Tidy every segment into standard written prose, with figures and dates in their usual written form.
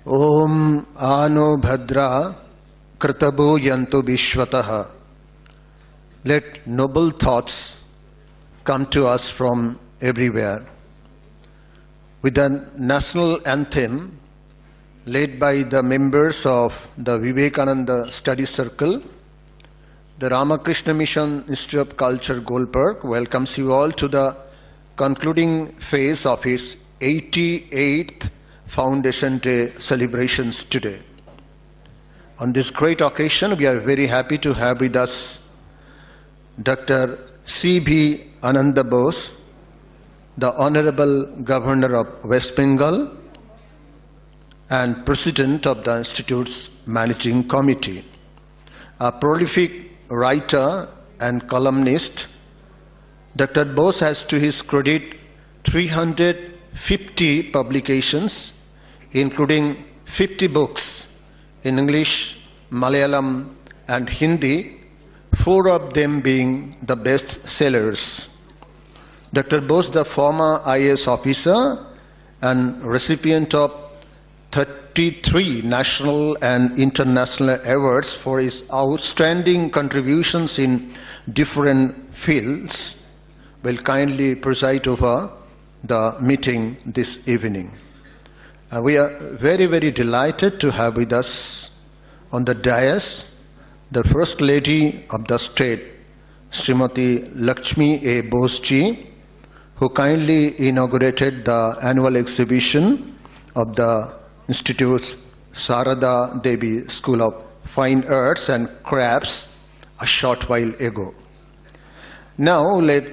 Om Anu Bhadra Kritabu Yantu Vishwataha. Let noble thoughts come to us from everywhere. With the national anthem led by the members of the Vivekananda Study Circle, the Ramakrishna Mission Institute of Culture, Goldberg, welcomes you all to the concluding phase of its 88th Foundation Day celebrations today. On this great occasion, we are very happy to have with us Dr. C.B. Ananda Bose, the Honorable Governor of West Bengal and President of the Institute's Managing Committee. A prolific writer and columnist, Dr. Bose has to his credit 350 publications, including 50 books in English, Malayalam and Hindi, 4 of them being the best sellers. Dr. Bose, the former IAS officer and recipient of 33 national and international awards for his outstanding contributions in different fields, will kindly preside over the meeting this evening. We are very, very delighted to have with us on the dais the First Lady of the State, Srimati Lakshmi A. Bose-ji, who kindly inaugurated the annual exhibition of the Institute's Sarada Devi School of Fine Arts and Crafts a short while ago. Now let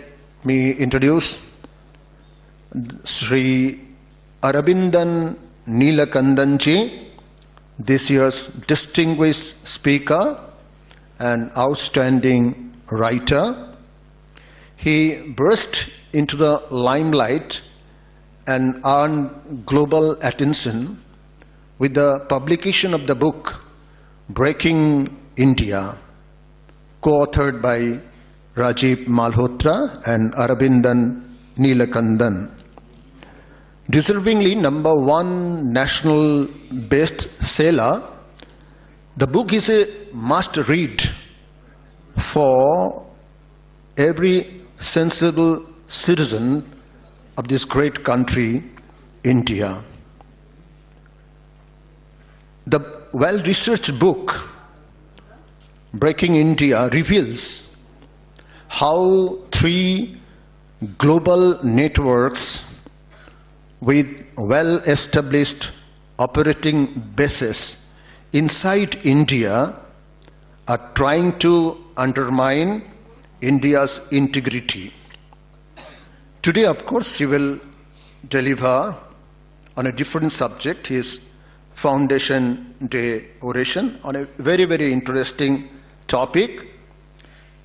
me introduce Sri Aravindan Neelankandan ji, this year's distinguished speaker and outstanding writer. He burst into the limelight and earned global attention with the publication of the book Breaking India, co-authored by Rajiv Malhotra and Aravindan Neelankandan. Deservingly #1 national bestseller, the book is a must-read for every sensible citizen of this great country, India. The well-researched book, Breaking India, reveals how 3 global networks with well-established operating bases inside India are trying to undermine India's integrity. Today, of course, he will deliver on a different subject. He is Foundation Day Oration on a very, very interesting topic.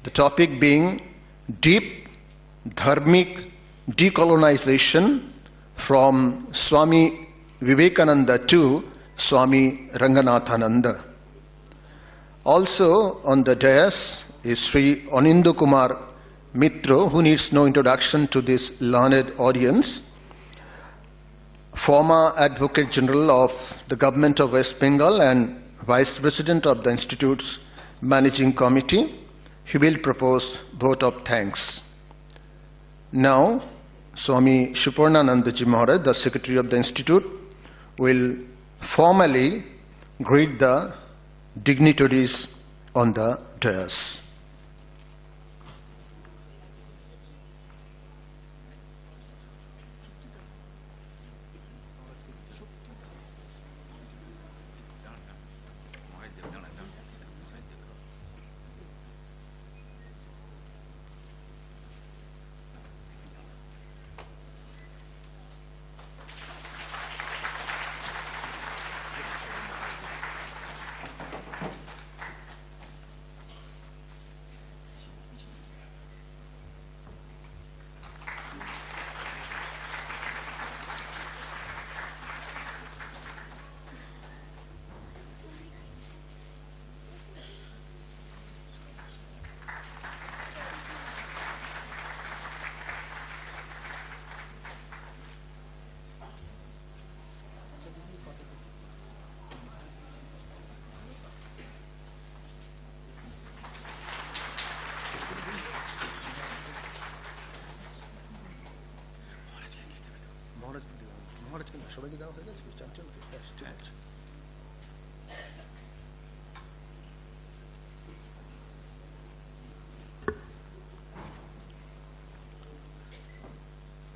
The topic being deep Dharmic decolonization from Swami Vivekananda to Swami Ranganathananda. Also on the dais is Sri Kumar Mitra, who needs no introduction to this learned audience, former Advocate General of the Government of West Bengal and Vice President of the Institute's Managing Committee. He will propose vote of thanks. Now, Swami Suparnananda Ji Maharaj, the Secretary of the Institute, will formally greet the dignitaries on the dais.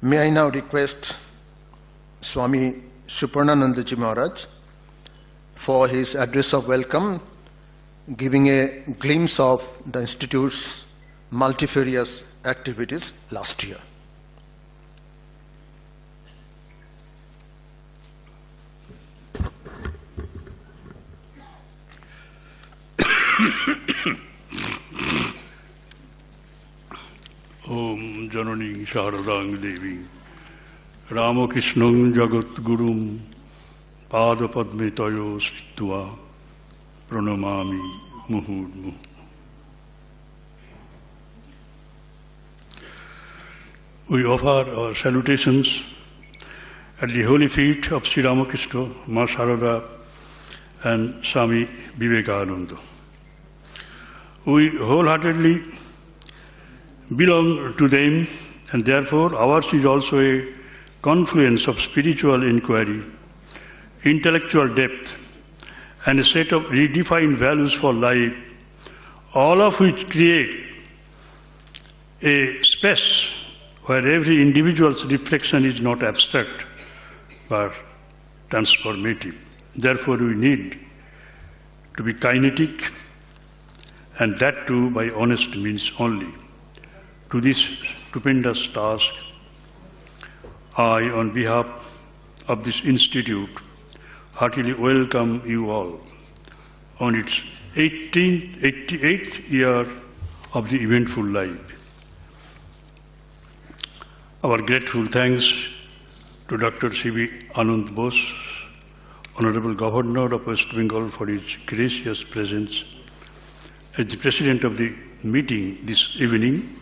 May I now request Swami Suparnananda Ji Maharaj for his address of welcome, giving a glimpse of the Institute's multifarious activities last year. Om Janani Sharadang Devi Ramakrishnam Jagat Gurum Pada Padmetayo Sritva Pranamami Muhud Muh. We offer our salutations at the holy feet of Sri Ramakrishna, Ma Sharada and Swami Vivekananda. We wholeheartedly belong to them, and therefore ours is also a confluence of spiritual inquiry, intellectual depth, and a set of redefined values for life, all of which create a space where every individual's reflection is not abstract but transformative. Therefore, we need to be kinetic, and that too by honest means only. To this stupendous task, I, on behalf of this institute, heartily welcome you all on its 88th year of the eventful life. Our grateful thanks to Dr. C.V. Anand Bose, Honorable Governor of West Bengal, for his gracious presence as the President of the meeting this evening.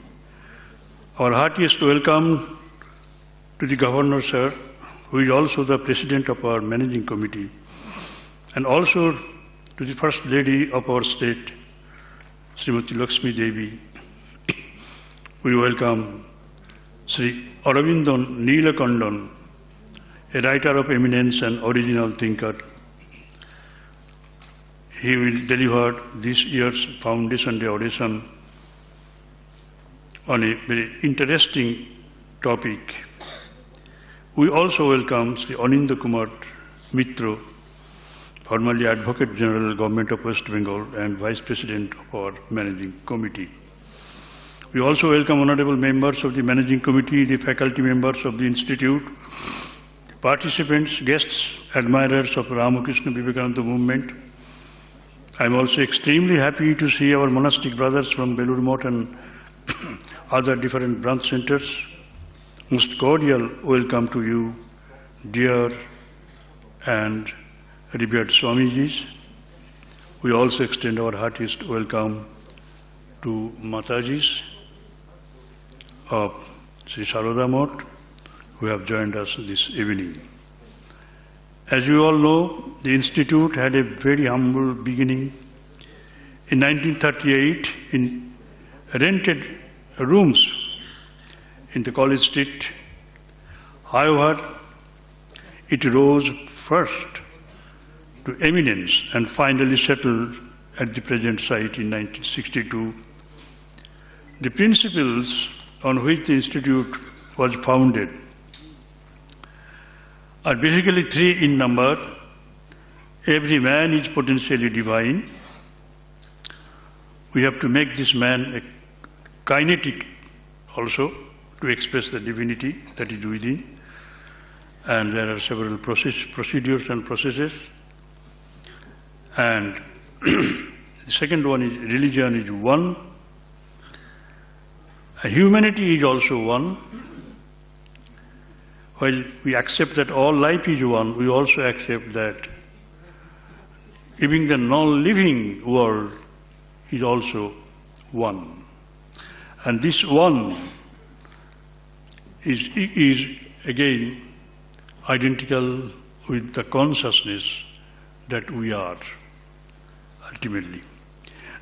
Our heartiest welcome to the Governor, sir, who is also the President of our Managing Committee, and also to the First Lady of our state, Srimati Lakshmi Devi. We welcome Sri Aravindan Neelankandan, a writer of eminence and original thinker. He will deliver this year's Foundation Day Oration on a very interesting topic. We also welcome Sri Kumar Mitra, formerly Advocate General, Government of West Bengal and Vice President of our Managing Committee. We also welcome honorable members of the Managing Committee, the faculty members of the Institute, the participants, guests, admirers of Ramakrishna Vivekananda movement. I am also extremely happy to see our monastic brothers from Belur Math and other different branch centers. Most cordial welcome to you, dear and revered Swamijis. We also extend our heartiest welcome to Matajis of Sri Saroda Math, who have joined us this evening. As you all know, the Institute had a very humble beginning. In 1938, in rented rooms in the College Street. However, it rose first to eminence and finally settled at the present site in 1962. The principles on which the Institute was founded are basically three in number. Every man is potentially divine. We have to make this man a kinetic also to express the divinity that is within. And there are several procedures and processes. And the second one is religion is one. And humanity is also one. While we accept that all life is one, we also accept that even the non-living world is also one. And this one is again identical with the consciousness that we are ultimately.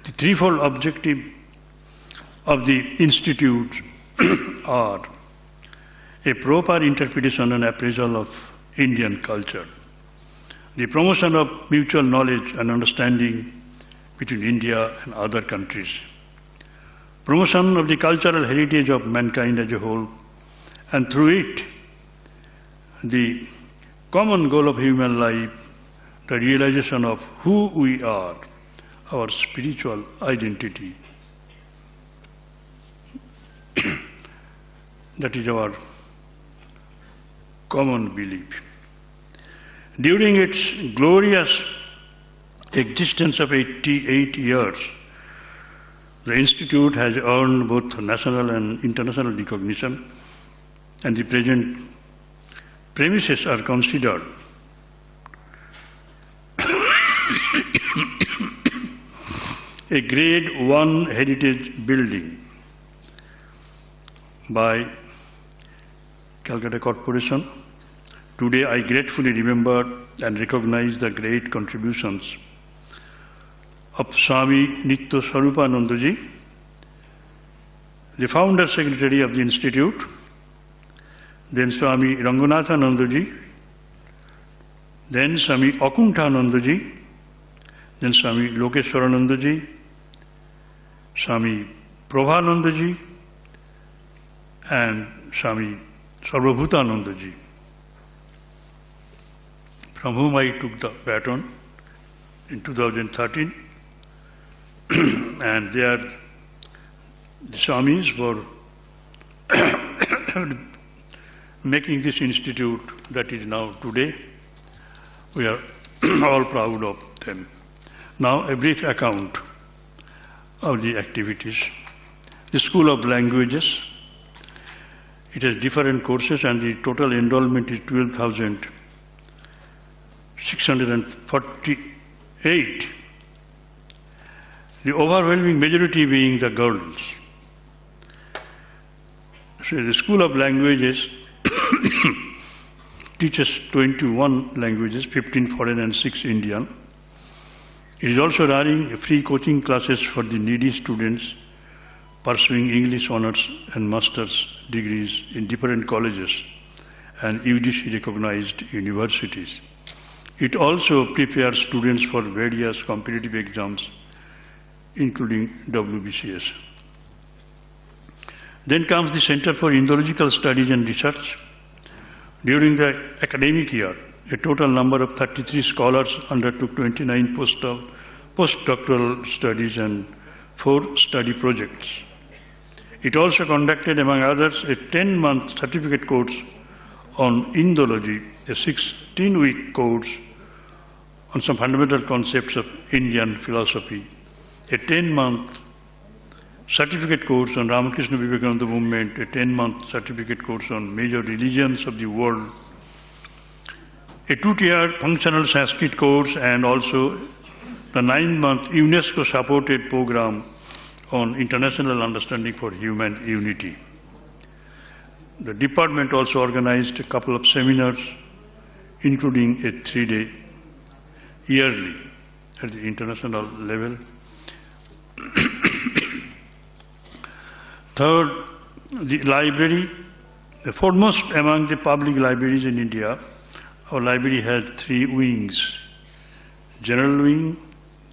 The threefold objective of the Institute are a proper interpretation and appraisal of Indian culture, the promotion of mutual knowledge and understanding between India and other countries, promotion of the cultural heritage of mankind as a whole, and through it, the common goal of human life, the realization of who we are, our spiritual identity. That is our common belief. During its glorious existence of 88 years, the Institute has earned both national and international recognition, and the present premises are considered a Grade 1 heritage building by Calcutta Corporation. Today I gratefully remember and recognize the great contributions of Swami Nitya Swarupanandaji, the founder secretary of the Institute, then Swami Ranganathanandaji, then Swami Akunthanandaji, then Swami Lokeshwaranandaji, Swami Prabhanandaji, and Swami Sarvabhutanandaji, from whom I took the baton in 2013. And they are the Swamis for making this institute that is now today. We are all proud of them. Now a brief account of the activities. The School of Languages, it has different courses and the total enrollment is 12,648. The overwhelming majority being the girls. So the School of Languages teaches 21 languages, 15 foreign and 6 Indian. It is also running free coaching classes for the needy students pursuing English honors and master's degrees in different colleges and UGC recognized universities. It also prepares students for various competitive exams, including WBCS. Then comes the Center for Indological Studies and Research. During the academic year, a total number of 33 scholars undertook 29 postdoctoral studies and 4 study projects. It also conducted, among others, a 10-month certificate course on Indology, a 16-week course on some fundamental concepts of Indian philosophy, a 10-month certificate course on Ramakrishna Vivekananda movement, a 10-month certificate course on major religions of the world, a 2-tier functional Sanskrit course, and also the 9-month UNESCO-supported program on international understanding for human unity. The department also organized a couple of seminars, including a 3-day yearly at the international level. Third, the library, the foremost among the public libraries in India. Our library has 3 wings: general wing,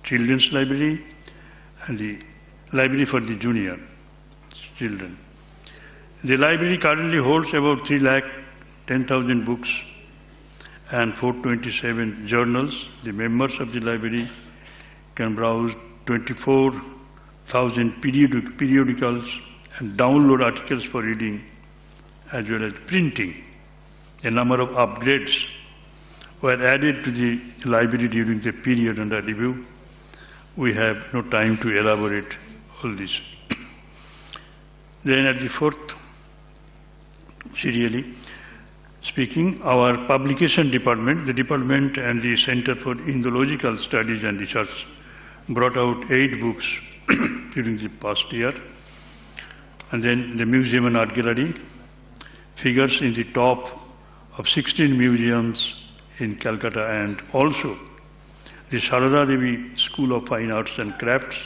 children's library, and the library for the junior children. The library currently holds about 3,10,000 books and 427 journals. The members of the library can browse 24,000 periodicals and download articles for reading as well as printing. A number of upgrades were added to the library during the period under review. We have no time to elaborate all this. Then at the 4th, serially speaking, our publication department, the department and the Center for Indological Studies and Research brought out 8 books during the past year. And then the Museum and Art Gallery figures in the top of 16 museums in Calcutta, and also the Sarada Devi School of Fine Arts and Crafts.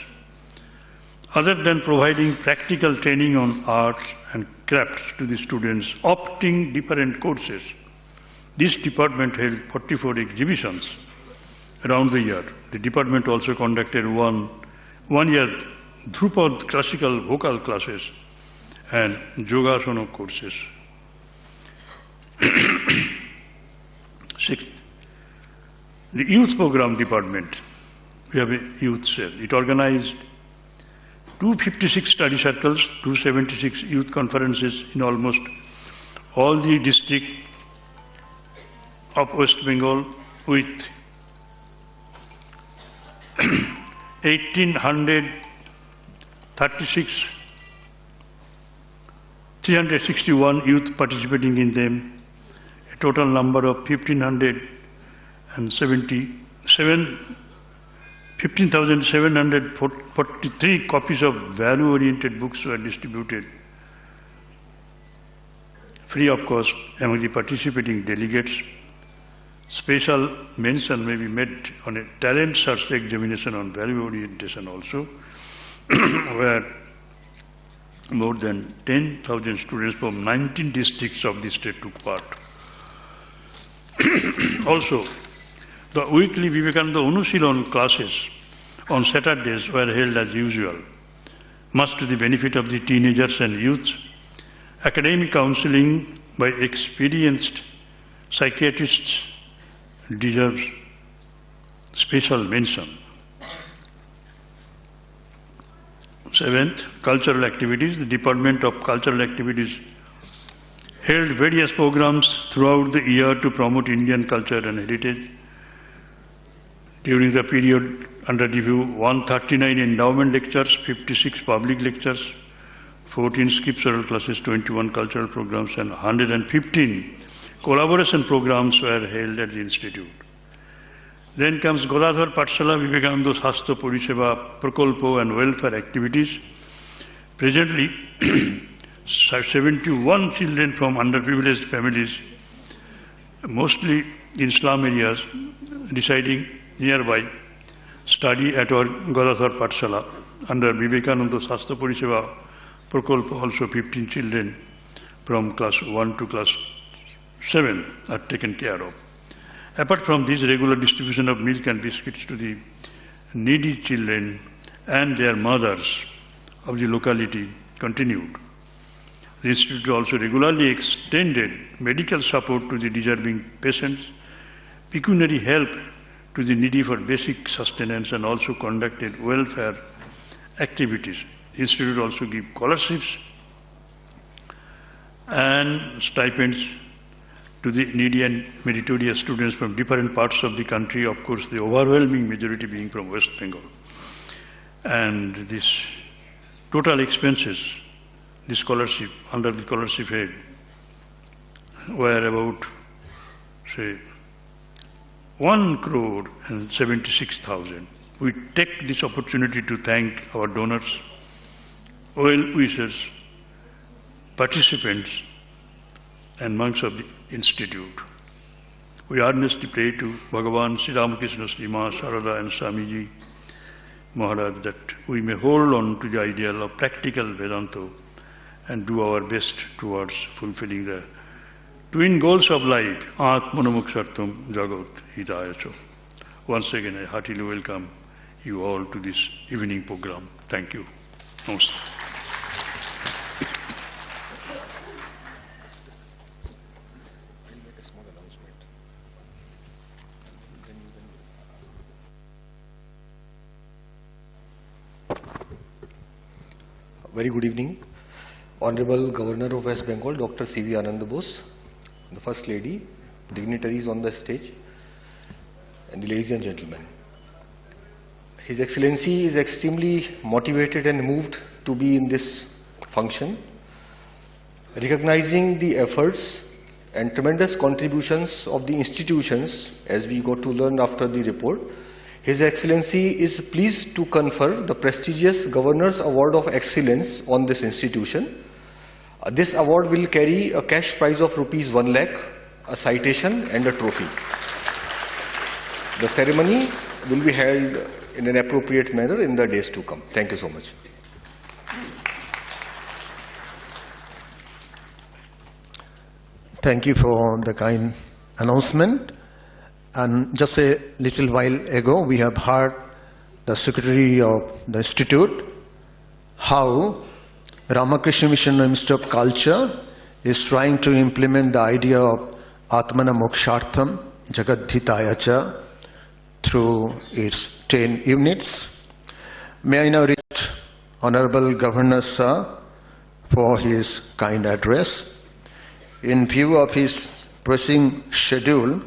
Other than providing practical training on arts and crafts to the students opting different courses, this department held 44 exhibitions around the year. The department also conducted one-year Dhrupad classical vocal classes and Yogasana courses. Sixth, the youth program department. We have a youth cell. It organized 256 study circles, 276 youth conferences in almost all the districts of West Bengal, with 361 youth participating in them, a total number of 15,743 copies of value-oriented books were distributed free of cost among the participating delegates. Special mention may be made on a talent search examination on value orientation also, where more than 10,000 students from 19 districts of the state took part. Also, the weekly Vivekananda Anushilon classes on Saturdays were held as usual, much to the benefit of the teenagers and youths. Academic counseling by experienced psychiatrists deserves special mention. Seventh, cultural activities. The Department of Cultural Activities held various programs throughout the year to promote Indian culture and heritage. During the period under review, 139 endowment lectures, 56 public lectures, 14 scriptural classes, 21 cultural programs, and 115 collaboration programs were held at the Institute. Then comes Godadhar Pathshala, Vivekananda Sastha Pariseva, Prakolpo and welfare activities. Presently, 71 children from underprivileged families, mostly in slum areas, residing nearby, study at our Godadhar Pathshala. Under Vivekananda Sastha Pariseva Prakolpo, also 15 children from class 1 to class 7 are taken care of. Apart from this, regular distribution of milk and biscuits to the needy children and their mothers of the locality continued. The Institute also regularly extended medical support to the deserving patients, pecuniary help to the needy for basic sustenance, and also conducted welfare activities. The Institute also gave scholarships and stipends to the needy and meritorious students from different parts of the country, of course the overwhelming majority being from West Bengal. And this total expenses, the scholarship, under the scholarship head, were about, say, 1,76,00,000. We take this opportunity to thank our donors, well-wishers, participants, and monks of the Institute. We earnestly pray to Bhagavan Sri Ramakrishna Srima, Sarada and Swamiji Maharaj that we may hold on to the ideal of practical Vedanta and do our best towards fulfilling the twin goals of life, Atmanamokshartam Jagat Hitayacho. Once again, I heartily welcome you all to this evening program. Thank you. Namaste. Very good evening. Honorable Governor of West Bengal, Dr. C.V. Ananda Bose, the First Lady, dignitaries on the stage, and the ladies and gentlemen. His Excellency is extremely motivated and moved to be in this function, recognizing the efforts and tremendous contributions of the institutions, as we got to learn after the report. His Excellency is pleased to confer the prestigious Governor's Award of Excellence on this institution. This award will carry a cash prize of Rs 1 lakh, a citation and a trophy. The ceremony will be held in an appropriate manner in the days to come. Thank you so much. Thank you for the kind announcement. And just a little while ago, we have heard the Secretary of the Institute how Ramakrishna Mission Ministry of Culture is trying to implement the idea of Atmana Mokshartham Jagadhitayacha through its 10 units. May I now request Honorable Governor Sir for his kind address. In view of his pressing schedule,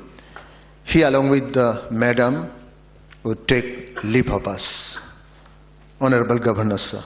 he along with the Madam would take leave of us. Honorable Governor Sir.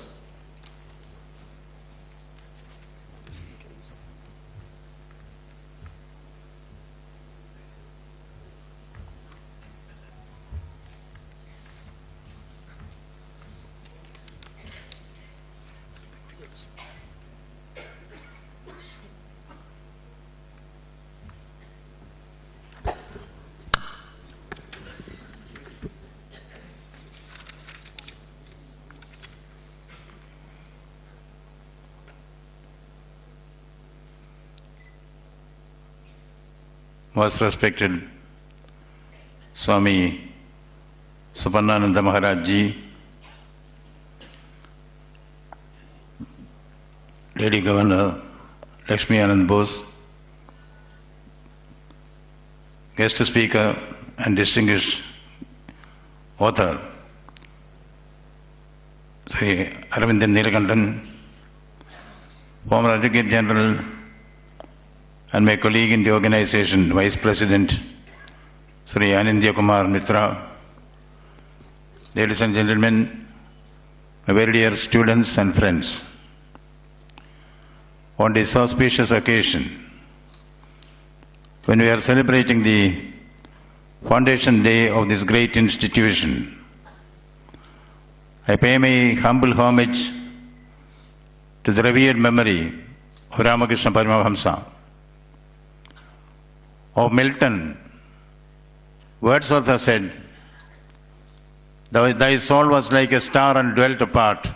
Most respected Swami Suparnananda Maharaj Ji, Lady Governor Lakshmi Anand Bose, guest speaker and distinguished author Sri Aravindan Neelankandan, former Advocate General and my colleague in the organization, Vice President Sri Anindya Kumar Mitra, ladies and gentlemen, my very dear students and friends, on this auspicious occasion, when we are celebrating the foundation day of this great institution, I pay my humble homage to the revered memory of Ramakrishna Paramahamsa. Of Milton, Wordsworth has said, thy soul was like a star and dwelt apart.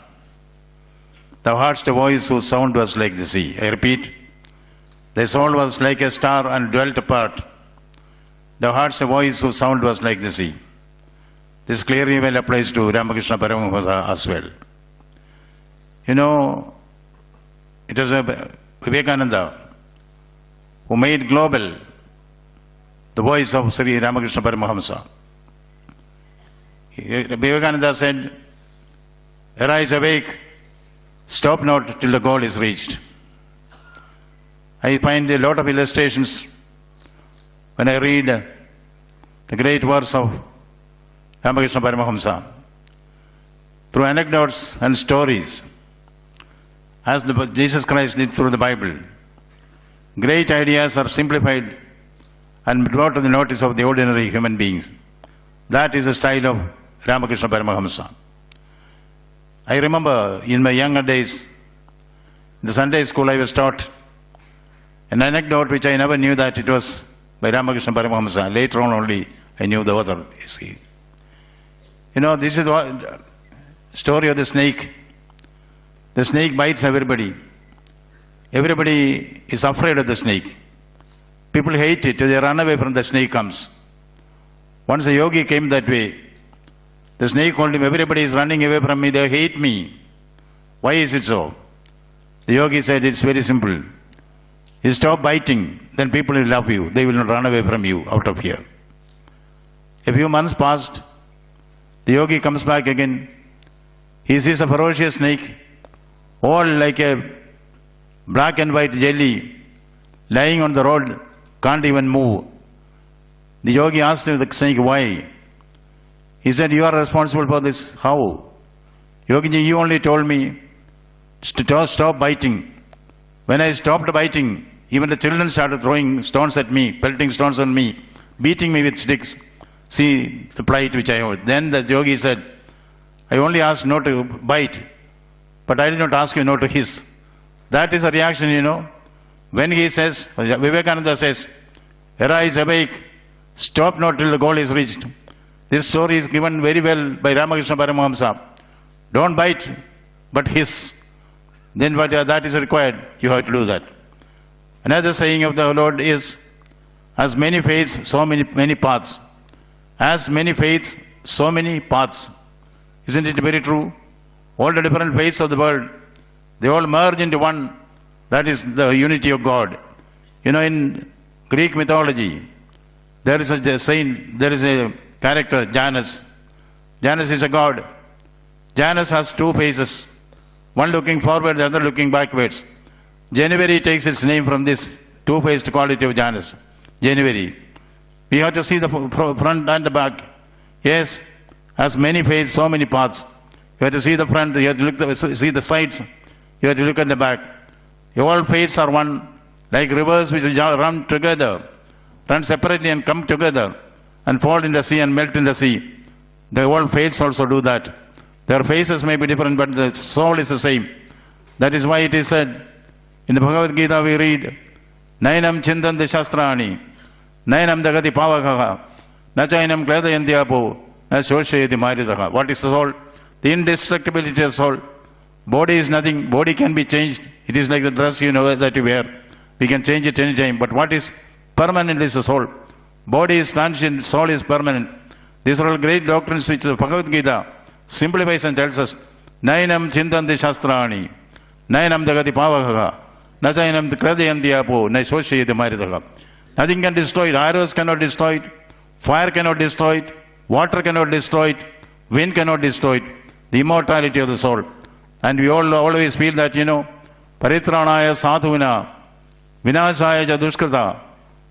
Thou heardst a voice whose sound was like the sea. I repeat, thy soul was like a star and dwelt apart. Thou heardst a voice whose sound was like the sea. This clearly well applies to Ramakrishna Paramahamsa as well. You know, it was Vivekananda who made global the voice of Sri Ramakrishna Paramahamsa. Vivekananda said, arise, awake, stop not till the goal is reached. I find a lot of illustrations when I read the great works of Ramakrishna Paramahamsa, through anecdotes and stories, as Jesus Christ did through the Bible. Great ideas are simplified and brought to the notice of the ordinary human beings. That is the style of Ramakrishna Paramahamsa. I remember in my younger days, in the Sunday school I was taught an anecdote which I never knew that it was by Ramakrishna Paramahamsa. Later on only I knew the author. You see. You know, this is the story of the snake. The snake bites everybody. Everybody is afraid of the snake. People hate it. They run away from the snake comes. Once a yogi came that way. The snake told him, everybody is running away from me. They hate me. Why is it so? The yogi said, it's very simple. You stop biting, then people will love you. They will not run away from you out of fear. A few months passed. The yogi comes back again. He sees a ferocious snake, all like a black and white jelly, lying on the road, can't even move. The yogi asked him, the snake, why? He said, you are responsible for this. How? Yogi, you only told me to stop biting. When I stopped biting, even the children started throwing stones at me, pelting stones on me, beating me with sticks. See the plight which I have. Then the yogi said, I only asked not to bite, but I did not ask you not to hiss. That is a reaction, you know. When he says, Vivekananda says, arise, awake, stop not till the goal is reached. This story is given very well by Ramakrishna Paramahamsa. Don't bite, but hiss. Then what that is required, you have to do that. Another saying of the Lord is, as many faiths, so many paths. As many faiths, so many paths. Isn't it very true? All the different faiths of the world, they all merge into one. That is the unity of God. You know, in Greek mythology, there is a saint, there is a character, Janus. Janus is a god. Janus has two faces. One looking forward, the other looking backwards. January takes its name from this two-faced quality of Janus. January. We have to see the front and the back. Yes, as many faiths, so many paths. You have to see the front, you have to see the sides, you have to look at the back. All faiths are one, like rivers which run together, run separately and come together, and fall in the sea and melt in the sea. The all faiths also do that. Their faces may be different, but the soul is the same. That is why it is said, in the Bhagavad Gita we read, Nainam chintanti shastrani, Nainam dagati pavakaha, Nachainam kladayantyapo, Na shoshayati maridaha. What is the soul? The indestructibility of the soul. Body is nothing. Body can be changed. It is like the dress you know that you wear. We can change it any time. But what is permanent is the soul. Body is transient, soul is permanent. These are all great doctrines which the Bhagavad Gita simplifies and tells us. Nainam chintanti shastrani, Nainam dagati pavakaha, Nachainam kradayantyapo, Na shoshayati maridaha. Nothing can destroy it. Arrows cannot destroy it. Fire cannot destroy it. Water cannot destroy it. Wind cannot destroy it. The immortality of the soul. And we all always feel that, you know, Paritranaya sadhuvina, Vinashaya jadushkrita,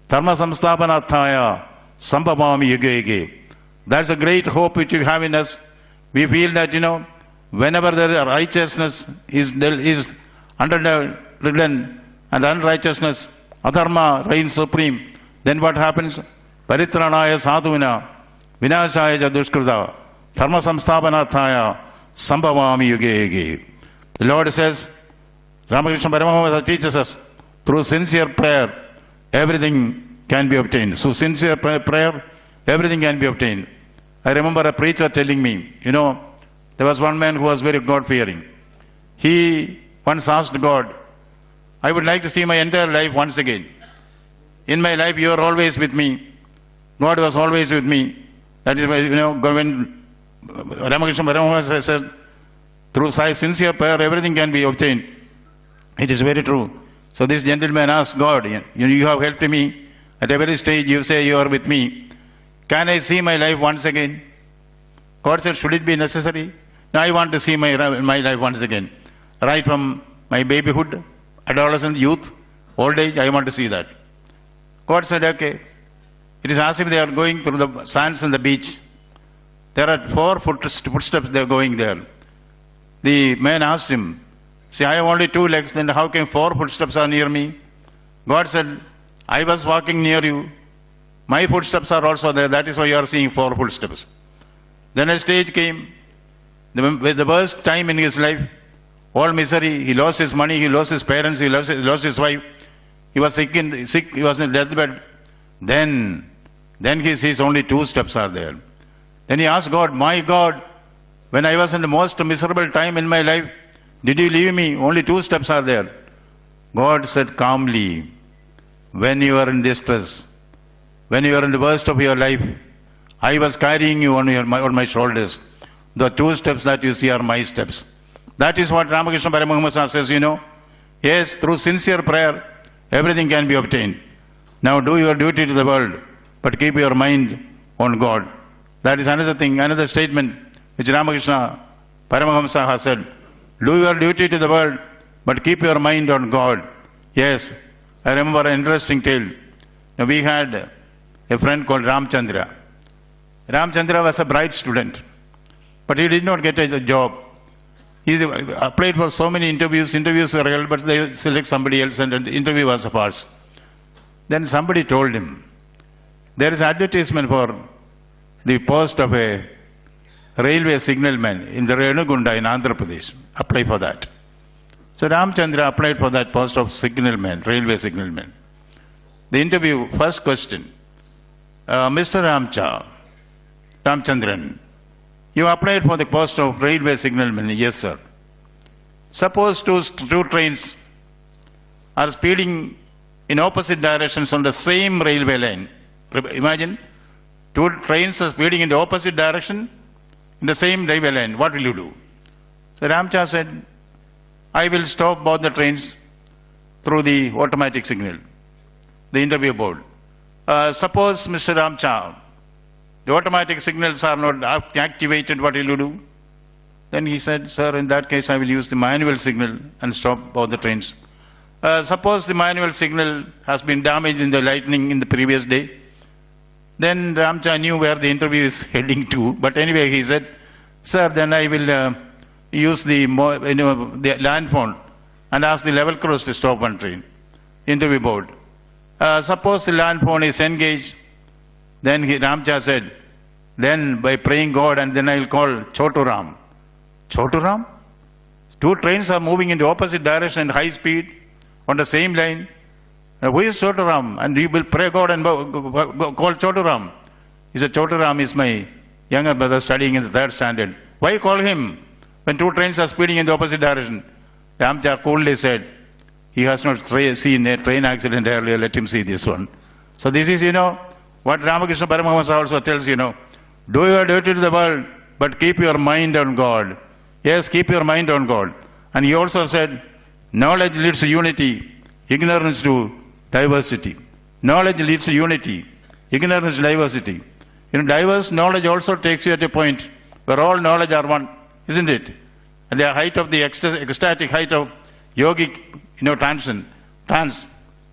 Dharma samstapanathaya, Sambhavami yuge yuge. That's a great hope which you have in us. We feel that, you know, whenever the righteousness is underridden and unrighteousness, adharma reigns supreme, then what happens? Paritranaya sadhuvina, Vinashaya jadushkrita, Dharma samstapanathaya, Sambhavami yuge yuge. The Lord says, Ramakrishna Paramahamsa teaches us, through sincere prayer, everything can be obtained. So sincere prayer, everything can be obtained. I remember a preacher telling me, you know, there was one man who was very God-fearing. He once asked God, I would like to see my entire life once again. In my life, you are always with me. God was always with me. That is why, you know, when Ramakrishna Paramahamsa said, through sincere prayer, everything can be obtained. It is very true. So this gentleman asked God, you have helped me. At every stage, you say you are with me. Can I see my life once again? God said, should it be necessary? Now I want to see my life once again. Right from my babyhood, adolescent, youth, old age, I want to see that. God said, okay. It is as if they are going through the sands on the beach. There are 4 footsteps they are going there. The man asked him, see, I have only 2 legs, then how can 4 footsteps are near me? God said, I was walking near you. My footsteps are also there. That is why you are seeing 4 footsteps. Then a stage came, the worst time in his life, all misery. He lost his money, he lost his parents, he lost his wife. He was sick, he was in deathbed. Then he sees only 2 steps are there. Then he asked God, my God, when I was in the most miserable time in my life, did you leave me? Only 2 steps are there. God said calmly, when you are in distress, when you are in the worst of your life, I was carrying you on my shoulders. The 2 steps that you see are my steps. That is what Ramakrishna Paramahamsa says, you know. Yes, through sincere prayer, everything can be obtained. Now do your duty to the world, but keep your mind on God. That is another thing, another statement which Ramakrishna Paramahamsa has said. Do your duty to the world, but keep your mind on God. Yes, I remember an interesting tale. Now, we had a friend called Ramchandra. Ramchandra was a bright student, but he did not get a job. He applied for so many interviews. Interviews were held, but they select somebody else, and the interview was a farce. Then somebody told him, there is advertisement for the post of a railway signalman in the Renugunda in Andhra Pradesh. Apply for that. So Ramchandra applied for that post of signalman, railway signalman. The interview, first question, Mr. Ramchandran, you applied for the post of railway signalman. Yes, sir. Suppose two trains are speeding in opposite directions on the same railway line. Imagine, 2 trains are speeding in the opposite direction in the same railway line. What will you do? So Ramcha said, I will stop both the trains through the automatic signal, the interview board. Suppose, Mr. Ramcha, the automatic signals are not activated, what will you do? Then he said, sir, in that case I will use the manual signal and stop both the trains. Suppose the manual signal has been damaged in the lightning in the previous day. Then Ramcha knew where the interview is heading to. But anyway, he said, sir, then I will use the land phone and ask the level cross to stop one train. Interview board. Suppose the land phone is engaged. Then Ramcha said, then by praying God, and then I will call Choturam. Choturam? 2 trains are moving in the opposite direction at high speed on the same line. Who is Choturam? And you will pray God and call Choturam. He said, Choturam is my younger brother studying in the 3rd standard. Why call him when 2 trains are speeding in the opposite direction? Ramcha coolly said, he has not seen a train accident earlier, let him see this one. So this is, what Ramakrishna Paramahamsa also tells, do your duty to the world, but keep your mind on God. Yes, keep your mind on God. And he also said, knowledge leads to unity, ignorance to diversity. Knowledge leads to unity, ignorance to diversity. Diverse knowledge also takes you at a point where all knowledge are one, isn't it? At the height of the ecstatic height of yogic, trance.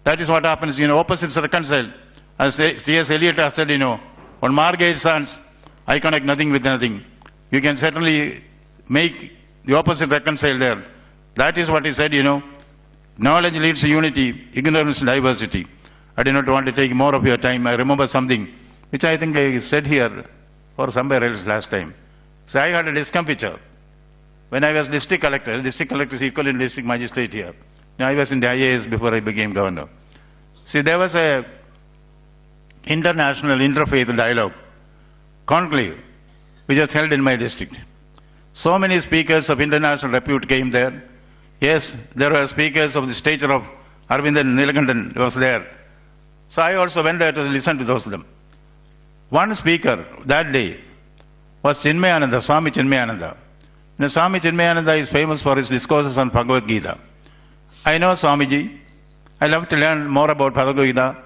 That is what happens, opposites reconcile. As T.S. Eliot has said, on Margate sands, I connect nothing with nothing. You can certainly make the opposite reconcile there. That is what he said, Knowledge leads to unity, ignorance to diversity. I do not want to take more of your time. I remember something which I think I said here or somewhere else last time. So I had a discomfiture. When I was district collector is equal in district magistrate here. Now I was in the IAS before I became governor. See, there was a international interfaith dialogue, conclave, which was held in my district. So many speakers of international repute came there. Yes, there were speakers of the stature of Aravindan and Neelankandan was there. So I also went there to listen to those of them. One speaker that day was Chinmayananda, Swami Chinmayananda. Swami Chinmayananda is famous for his discourses on Bhagavad Gita. I know Swamiji. I love to learn more about Bhagavad Gita.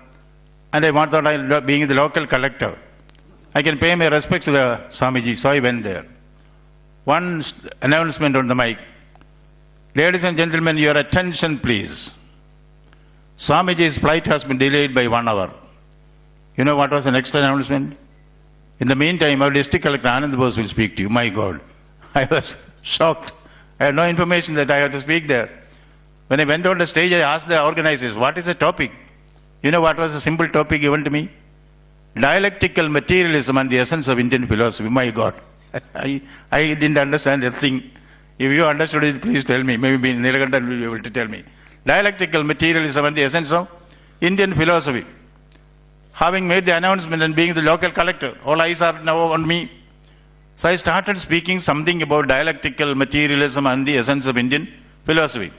And I thought, being the local collector, I can pay my respects to the Swamiji. So I went there. One announcement on the mic. Ladies and gentlemen, your attention please. Swamiji's flight has been delayed by 1 hour. You know what was the next announcement? In the meantime, our district collector Ananda Bose will speak to you. My God. I was shocked. I had no information that I had to speak there. When I went on the stage, I asked the organizers, what is the topic? You know what was the simple topic given to me? Dialectical materialism and the essence of Indian philosophy. My God. I didn't understand a thing. If you understood it, please tell me. Maybe Neelankandan will be able to tell me. Dialectical materialism and the essence of Indian philosophy. Having made the announcement and being the local collector, all eyes are now on me. So I started speaking something about dialectical materialism and the essence of Indian philosophy.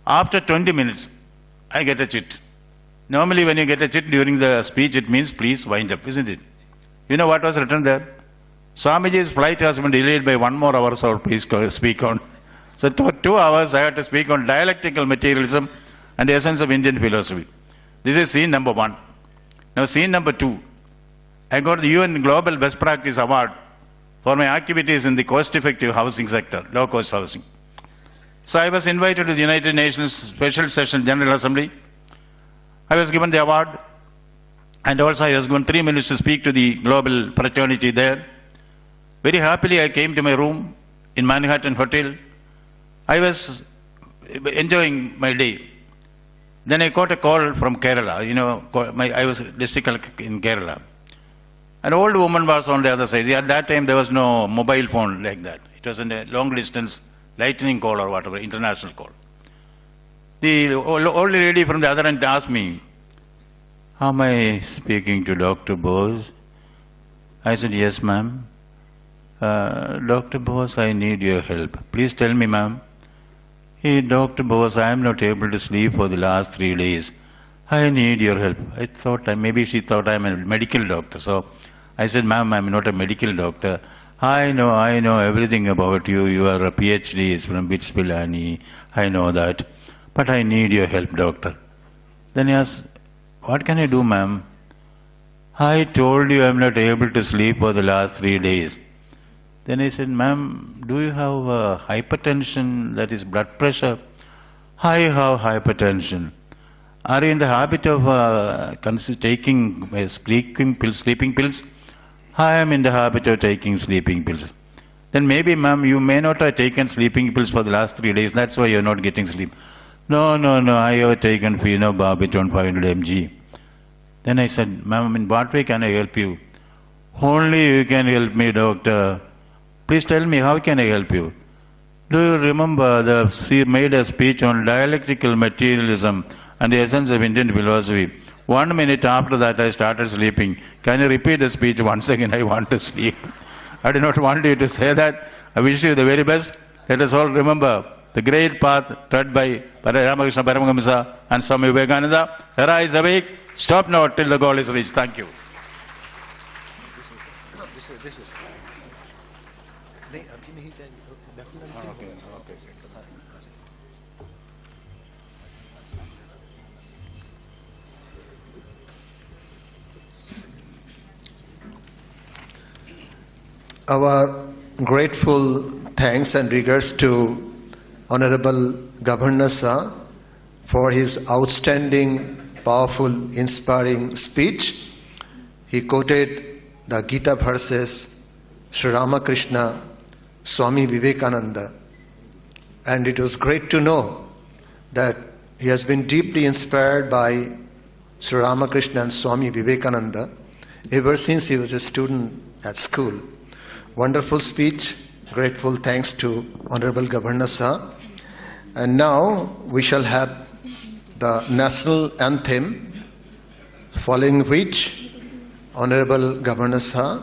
After 20 minutes, I get a chit. Normally when you get a chit during the speech, it means please wind up, isn't it? You know what was written there? Swamiji's flight has been delayed by 1 more hour, so please speak on. So 2 hours I had to speak on dialectical materialism and the essence of Indian philosophy. This is scene number 1. Now scene number 2. I got the UN Global Best Practice Award for my activities in the cost-effective housing sector, low-cost housing. So I was invited to the United Nations Special Session General Assembly. I was given the award, and also I was given 3 minutes to speak to the global fraternity there. Very happily I came to my room in Manhattan Hotel. I was enjoying my day. Then I got a call from Kerala. You know, I was district collector in Kerala. An old woman was on the other side. At that time there was no mobile phone like that. It was a long distance lightning call or whatever, international call. The old lady from the other end asked me, am I speaking to Dr. Bose? I said, yes, ma'am. Dr. Bose, I need your help. Please tell me, ma'am. Hey, Dr. Bose, I am not able to sleep for the last 3 days. I need your help. I thought, maybe she thought I am a medical doctor. So I said, ma'am, I am not a medical doctor. I know everything about you. You are a PhD from Bitspilani. I know that. But I need your help, doctor. Then he asked, what can I do, ma'am? I told you I am not able to sleep for the last 3 days. Then I said, ma'am, do you have hypertension, that is blood pressure? I have hypertension. Are you in the habit of taking sleeping pills? I am in the habit of taking sleeping pills. Then maybe, ma'am, you may not have taken sleeping pills for the last 3 days. That's why you're not getting sleep. No, I have taken phenobarbital 500 mg. Then I said, ma'am, in what way can I help you? Only you can help me, doctor. Please tell me, how can I help you? Do you remember she made a speech on dialectical materialism and the essence of Indian philosophy? 1 minute after that, I started sleeping. Can you repeat the speech once again? I want to sleep. I do not want you to say that. I wish you the very best. Let us all remember the great path tread by Ramakrishna Paramahamsa and Swami Vivekananda. Arise, awake, stop not till the goal is reached. Thank you. Our grateful thanks and regards to Honorable Governor Sir for his outstanding, powerful, inspiring speech. He quoted the Gita verses, Sri Ramakrishna, Swami Vivekananda, and it was great to know that he has been deeply inspired by Sri Ramakrishna and Swami Vivekananda ever since he was a student at school. Wonderful speech, grateful thanks to Honorable Governor Sir. And now we shall have the national anthem, following which Honorable Governor Sir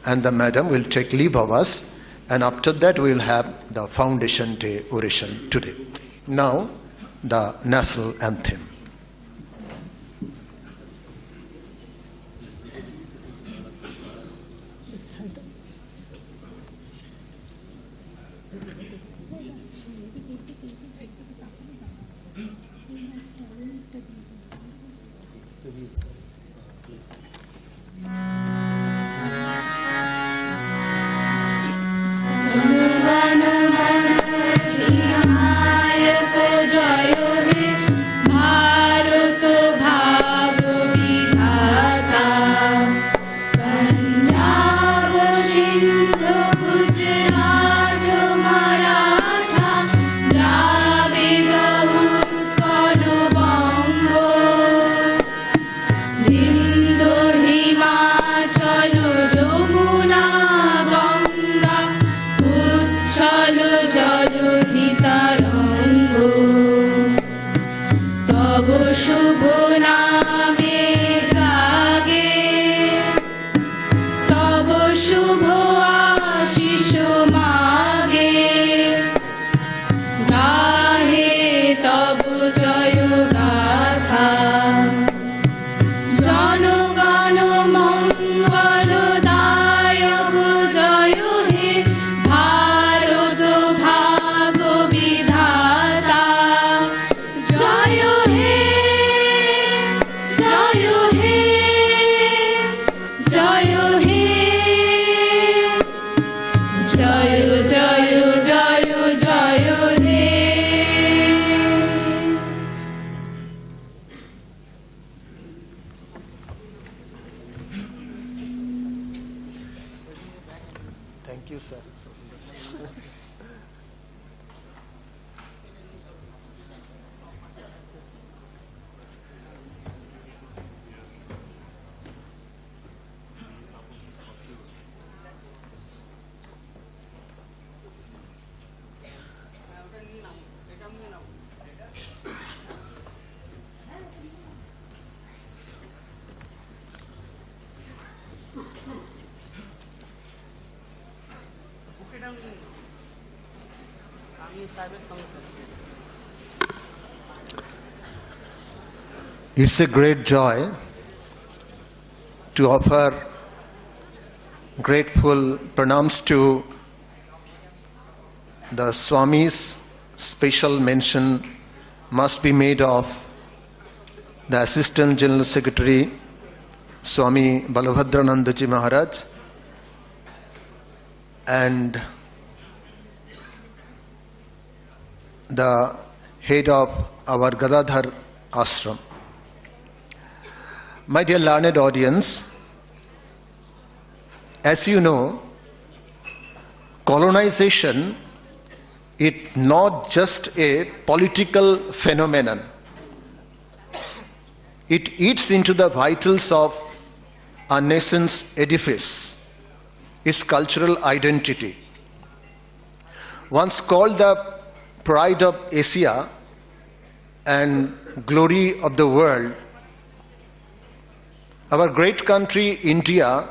and the Madam will take leave of us, and after that we will have the Foundation Day oration today. Now, the national anthem. जय हे भारत भाग्य विधाता। জল জলধিতরঙ্গ তব শুভ নামে জাগে তব শুভ আশিস মাগে গাহে তব জয় গাথা জনগণ মঙ্গলদায়ক জয় হে ভারত ভাগ বিধাতা জয় হে জয় হে জয় হে জয় জয় জয় জয় হে। Thank you, sir. It's a great joy to offer grateful pranams to the Swami's. Special mention must be made of the Assistant General Secretary, Swami Balabhadrananda Ji Maharaj, and the head of our Gadadhar Ashram. My dear learned audience, as you know, colonization is not just a political phenomenon. It eats into the vitals of a nation's edifice, its cultural identity. Once called the pride of Asia and glory of the world, our great country India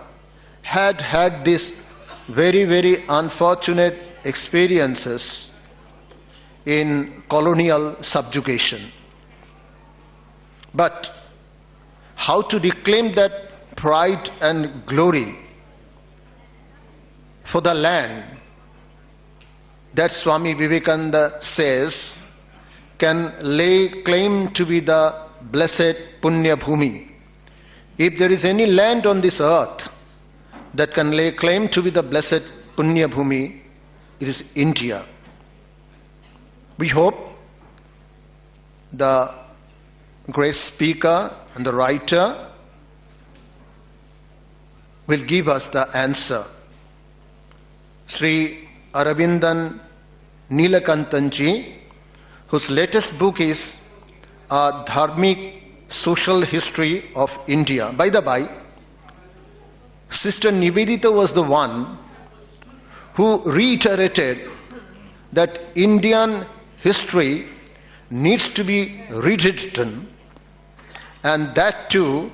had these very unfortunate experiences in colonial subjugation. But how to reclaim that pride and glory for the land that Swami Vivekananda says can lay claim to be the blessed Punya Bhumi. If there is any land on this earth that can lay claim to be the blessed Punya Bhumi, it is India. We hope the great speaker and the writer will give us the answer. Sri Aravindan Neelankandan ji, whose latest book is a Dharmic Social History of India. By the by, Sister Nivedita was the one who reiterated that Indian history needs to be rewritten, and that too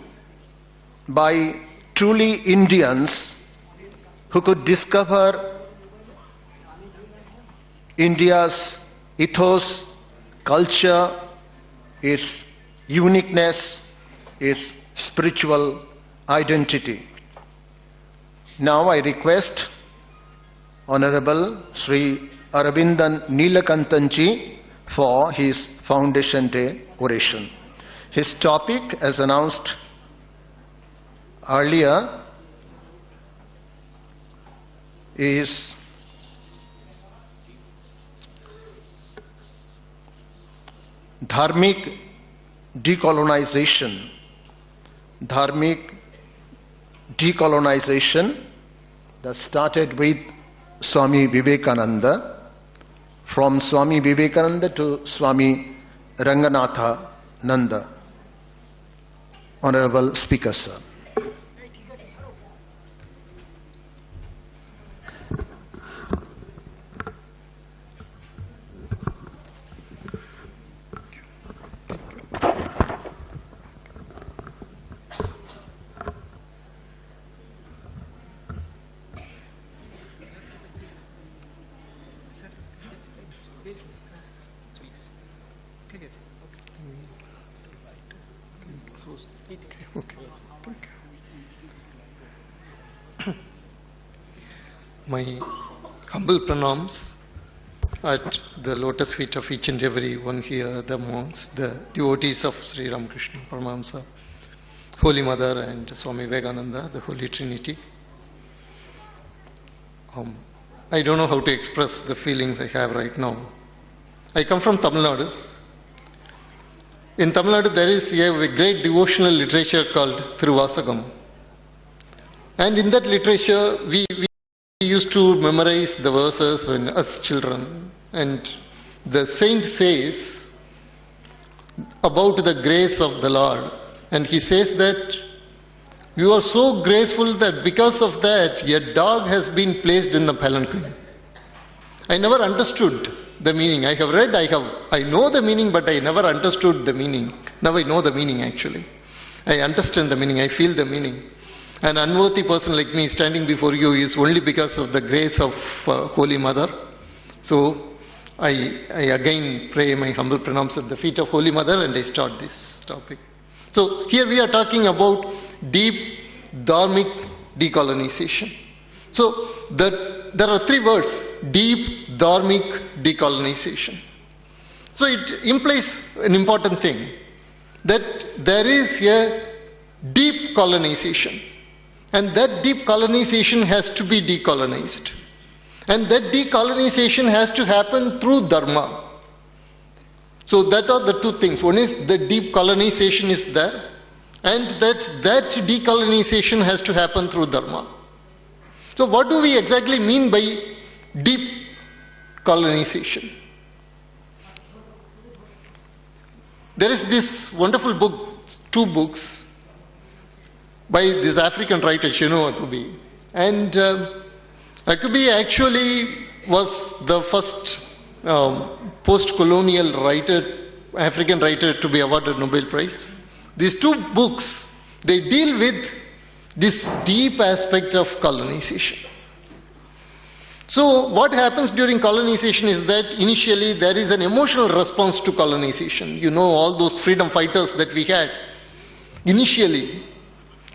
by truly Indians who could discover India's ethos, culture, its uniqueness, its spiritual identity. Now I request Honorable Sri Aravindan Neelankandan ji for his Foundation Day oration. His topic, as announced earlier, is Dharmic Decolonization. Dharmic Decolonization that started with Swami Vivekananda, from Swami Vivekananda to Swami Ranganathananda. Honorable Speaker, sir. My humble pranams at the lotus feet of each and every one here, the monks, the devotees of Sri Ramakrishna Paramahamsa, Holy Mother and Swami Vivekananda, the Holy Trinity. I don't know how to express the feelings I have right now. I come from Tamil Nadu. In Tamil Nadu there is a great devotional literature called Thiruvasagam. And in that literature we used to memorize the verses when us children. And the saint says about the grace of the Lord. And he says that you are so graceful that because of that, a dog has been placed in the palanquin. I never understood the meaning. I have read, I know the meaning, but I never understood the meaning. Now I know the meaning actually. I understand the meaning, I feel the meaning. An unworthy person like me standing before you is only because of the grace of Holy Mother. So I again pray my humble pranams at the feet of Holy Mother and I start this topic. So here we are talking about deep Dharmic decolonization. So there are three words: deep Dharmic decolonization. So it implies an important thing, that there is a deep colonization. And that deep colonization has to be decolonized. And that decolonization has to happen through Dharma. So that are the two things. One is the deep colonization is there, and that decolonization has to happen through Dharma. So what do we exactly mean by deep colonization? There is this wonderful book, two books, by this African writer, Akubi. And Akubi actually was the first post-colonial writer, African writer to be awarded Nobel Prize. These two books, they deal with this deep aspect of colonization. So what happens during colonization is that initially there is an emotional response to colonization. You know, all those freedom fighters that we had initially,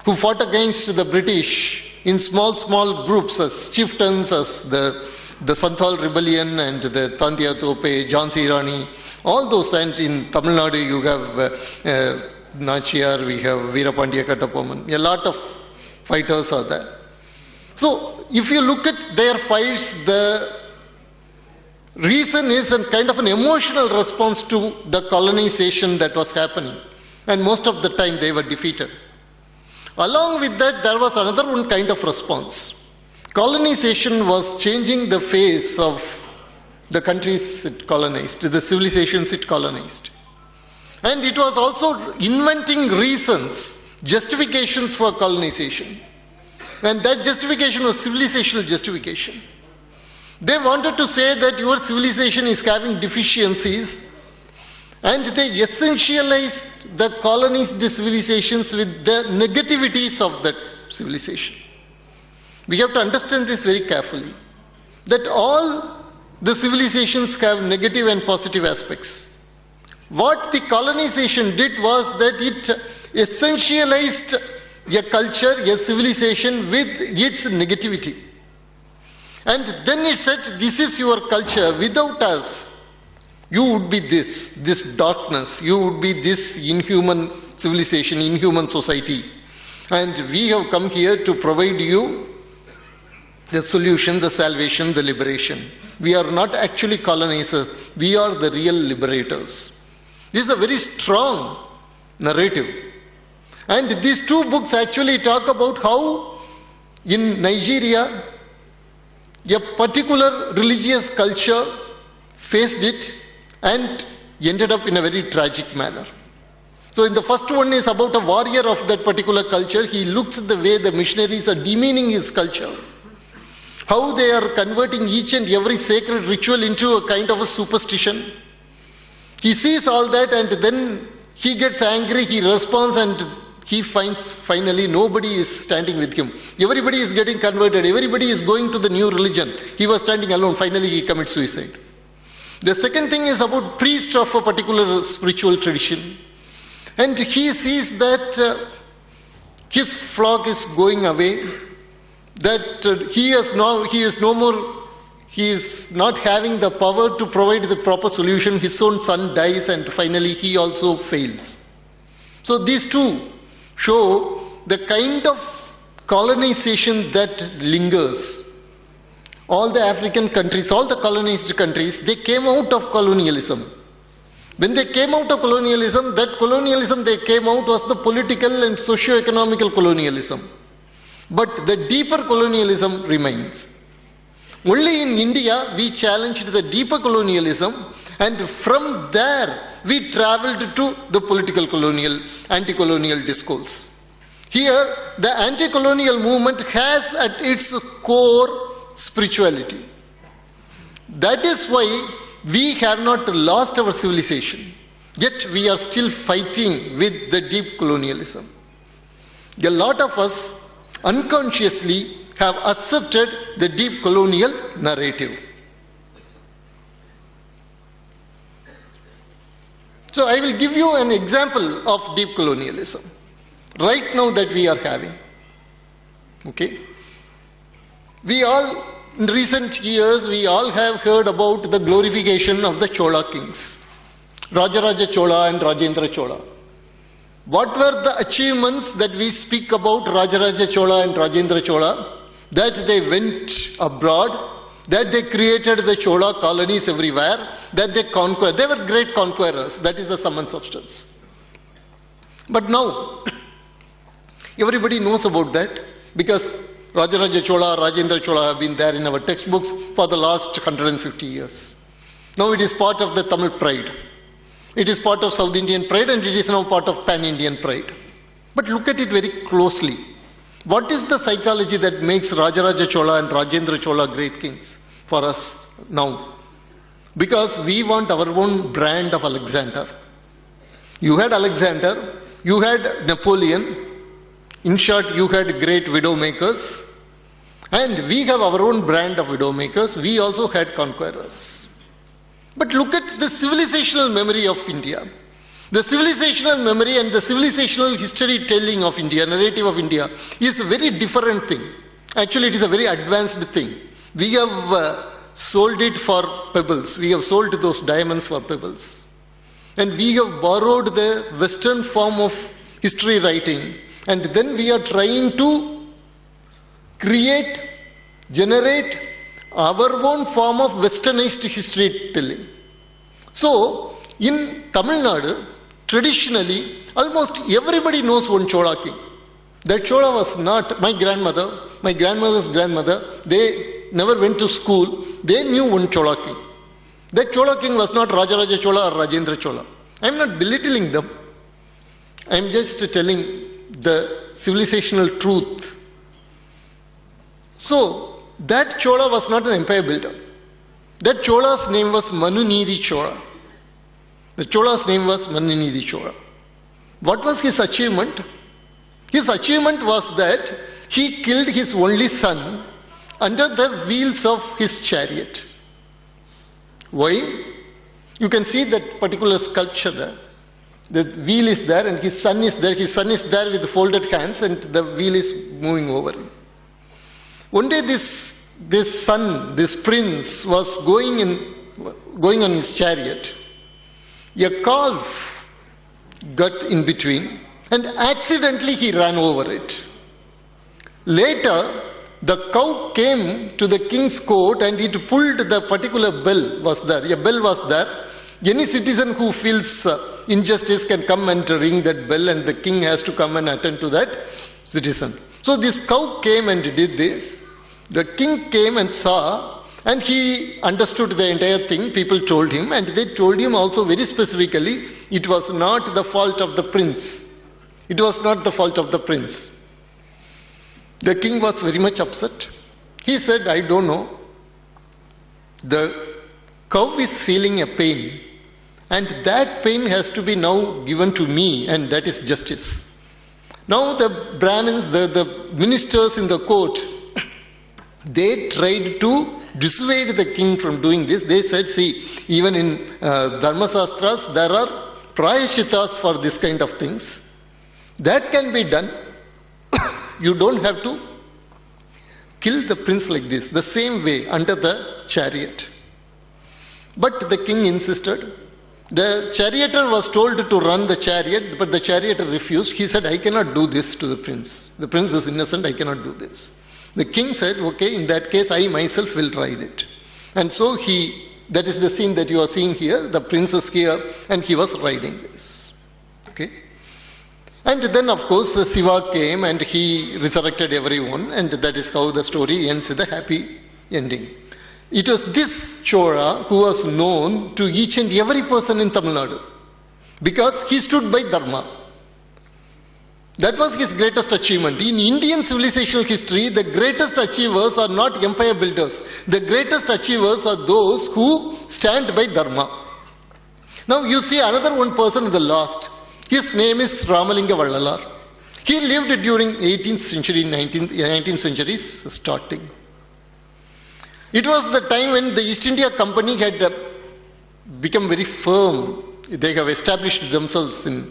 who fought against the British in small groups as chieftains, as the Santhal rebellion and the Tandiya Tope, Jhansi Rani, all those. And in Tamil Nadu you have Nachiyar, we have Veerapandiya Kattapomman. A lot of fighters are there. So if you look at their fights, the reason is a kind of an emotional response to the colonization that was happening. And most of the time they were defeated. Along with that, there was another one kind of response. Colonization was changing the face of the countries it colonized, the civilizations it colonized. And it was also inventing reasons, justifications for colonization. And that justification was civilizational justification. They wanted to say that your civilization is having deficiencies, and they essentialized the colonized civilizations with the negativities of that civilization. We have to understand this very carefully, that all the civilizations have negative and positive aspects. What the colonization did was that it essentialized a culture, a civilization with its negativity. And then it said, this is your culture, without us you would be this darkness, you would be this inhuman civilization, inhuman society. And we have come here to provide you the solution, the salvation, the liberation. We are not actually colonizers, we are the real liberators. This is a very strong narrative. And these two books actually talk about how in Nigeria, a particular religious culture faced it and ended up in a very tragic manner. So in the first one is about a warrior of that particular culture. He looks at the way the missionaries are demeaning his culture, how they are converting each and every sacred ritual into a kind of a superstition. He sees all that and then he gets angry, he responds, and he finds finally nobody is standing with him. Everybody is getting converted, everybody is going to the new religion. He was standing alone, finally he commits suicide. The second thing is about priest of a particular spiritual tradition. And he sees that his flock is going away, that he is not having the power to provide the proper solution. His own son dies and finally he also fails. So these two show the kind of colonization that lingers. All the African countries, all the colonized countries, they came out of colonialism. When they came out of colonialism, that colonialism they came out was the political and socio-economical colonialism. But the deeper colonialism remains. Only in India we challenged the deeper colonialism, and from there we travelled to the political colonial, anti-colonial discourse. Here the anti-colonial movement has at its core spirituality. That is why we have not lost our civilization, yet we are still fighting with the deep colonialism. A lot of us unconsciously have accepted the deep colonial narrative. So I will give you an example of deep colonialism right now that we are having. Okay? We all, in recent years, we all have heard about the glorification of the Chola kings, Rajaraja Chola and Rajendra Chola. What were the achievements that we speak about Rajaraja Chola and Rajendra Chola? That they went abroad, that they created the Chola colonies everywhere, that they conquered. They were great conquerors. That is the sum and substance. But now, everybody knows about that because Rajaraja Chola, Rajendra Chola have been there in our textbooks for the last 150 years. Now it is part of the Tamil pride. It is part of South Indian pride and it is now part of Pan-Indian pride. But look at it very closely. What is the psychology that makes Rajaraja Chola and Rajendra Chola great kings for us now? Because we want our own brand of Alexander. You had Alexander, you had Napoleon, in short, you had great widow makers, and we have our own brand of widow makers. We also had conquerors. But look at the civilizational memory of India. The civilizational memory and the civilizational history telling of India, narrative of India, is a very different thing. Actually, it is a very advanced thing. We have sold it for pebbles. We have sold those diamonds for pebbles. And we have borrowed the Western form of history writing. And then we are trying to create, generate our own form of westernized history telling. So, in Tamil Nadu, traditionally, almost everybody knows one Chola king. That Chola was not my grandmother, my grandmother's grandmother. They never went to school. They knew one Chola king. That Chola king was not Rajaraja Chola or Rajendra Chola. I am not belittling them. I am just telling the civilizational truth. So, that Chola was not an empire builder. That Chola's name was Manunidi Chola. The Chola's name was Manunidi Chola. What was his achievement? His achievement was that he killed his only son under the wheels of his chariot. Why? You can see that particular sculpture there. The wheel is there and his son is there. His son is there with folded hands and the wheel is moving over him. One day this son, this prince, was going on his chariot. A calf got in between and accidentally he ran over it. Later, the cow came to the king's court and it pulled the particular bell was there. A bell was there. Any citizen who feels injustice can come and ring that bell and the king has to come and attend to that citizen. So this cow came and did this. The king came and saw and he understood the entire thing. People told him and they told him also very specifically it was not the fault of the prince. It was not the fault of the prince. The king was very much upset. He said, I don't know. The cow is feeling a pain and that pain has to be now given to me and that is justice. Now the Brahmins, the ministers in the court, they tried to dissuade the king from doing this, they said, see, even in Dharma Shastras, there are prayashitas for this kind of things. That can be done. You don't have to kill the prince like this, the same way, under the chariot. But the king insisted. The charioteer was told to run the chariot, but the charioteer refused. He said, I cannot do this to the prince. The prince is innocent, I cannot do this. The king said, okay, in that case, I myself will ride it. And so that is the scene that you are seeing here. The prince is here, and he was riding this. Okay. And then, of course, the Shiva came and he resurrected everyone, and that is how the story ends with a happy ending. It was this Chola who was known to each and every person in Tamil Nadu because he stood by Dharma. That was his greatest achievement. In Indian civilizational history, the greatest achievers are not empire builders. The greatest achievers are those who stand by Dharma. Now you see another one person in the last. His name is Ramalinga Vallalar. He lived during 18th century, 19th century's starting. It was the time when the East India Company had become very firm. They have established themselves in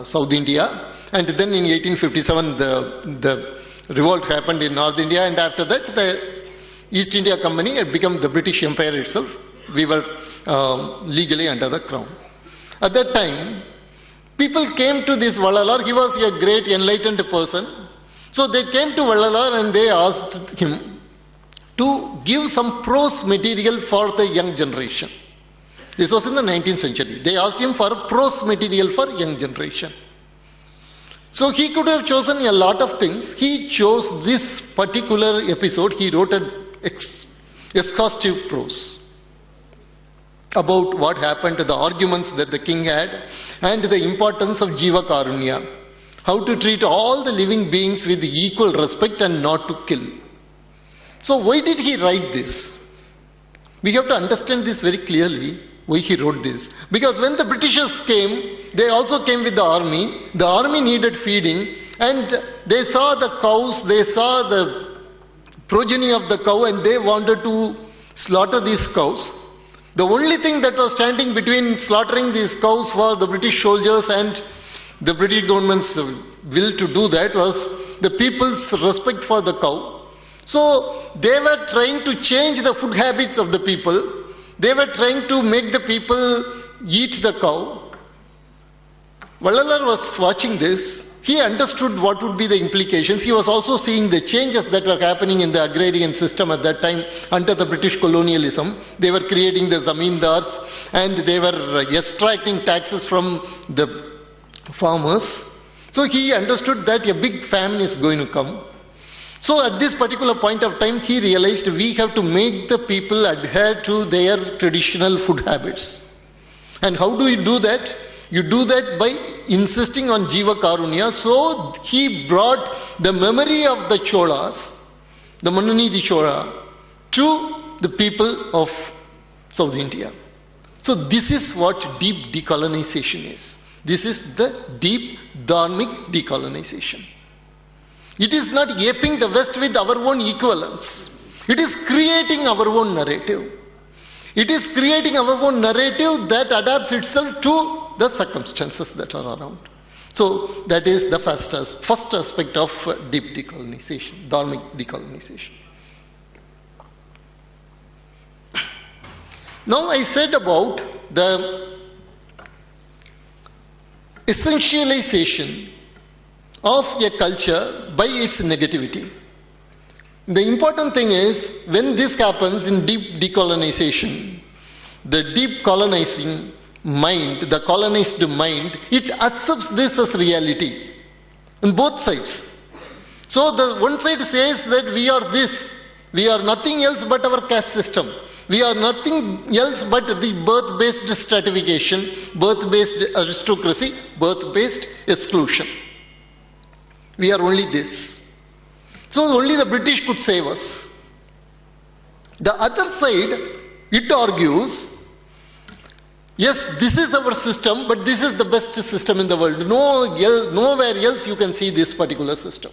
South India. And then in 1857, the revolt happened in North India. And after that, the East India Company had become the British Empire itself. We were legally under the crown. At that time, people came to this Vallalar. He was a great enlightened person. So they came to Vallalar and they asked him to give some prose material for the young generation. This was in the 19th century. They asked him for prose material for young generation. So he could have chosen a lot of things. He chose this particular episode. He wrote an exhaustive prose about what happened, the arguments that the king had, and the importance of Jiva Karunya. How to treat all the living beings with equal respect and not to kill. So why did he write this? We have to understand this very clearly, why he wrote this. Because when the Britishers came, they also came with the army. The army needed feeding, and they saw the cows, they saw the progeny of the cow, and they wanted to slaughter these cows. The only thing that was standing between slaughtering these cows for the British soldiers and the British government's will to do that was the people's respect for the cow. So they were trying to change the food habits of the people. They were trying to make the people eat the cow. Vallalar was watching this. He understood what would be the implications. He was also seeing the changes that were happening in the agrarian system at that time under the British colonialism. They were creating the zamindars and they were extracting taxes from the farmers. So he understood that a big famine is going to come. So at this particular point of time, he realized we have to make the people adhere to their traditional food habits. And how do you do that? You do that by insisting on Jiva Karunya. So he brought the memory of the Cholas, the Manunidi Chola, to the people of South India. So this is what deep decolonization is. This is the deep Dharmic decolonization. It is not aping the West with our own equivalence. It is creating our own narrative. It is creating our own narrative that adapts itself to the circumstances that are around. So that is the first aspect of deep decolonization, Dharmic decolonization. Now I said about the essentialization of a culture by its negativity. The important thing is, when this happens in deep decolonization, the deep colonizing mind, the colonized mind, it accepts this as reality on both sides. So the one side says that we are this, we are nothing else but our caste system. We are nothing else but the birth-based stratification, birth-based aristocracy, birth-based exclusion. We are only this. So only the British could save us. The other side, it argues, yes, this is our system, but this is the best system in the world. Nowhere else you can see this particular system.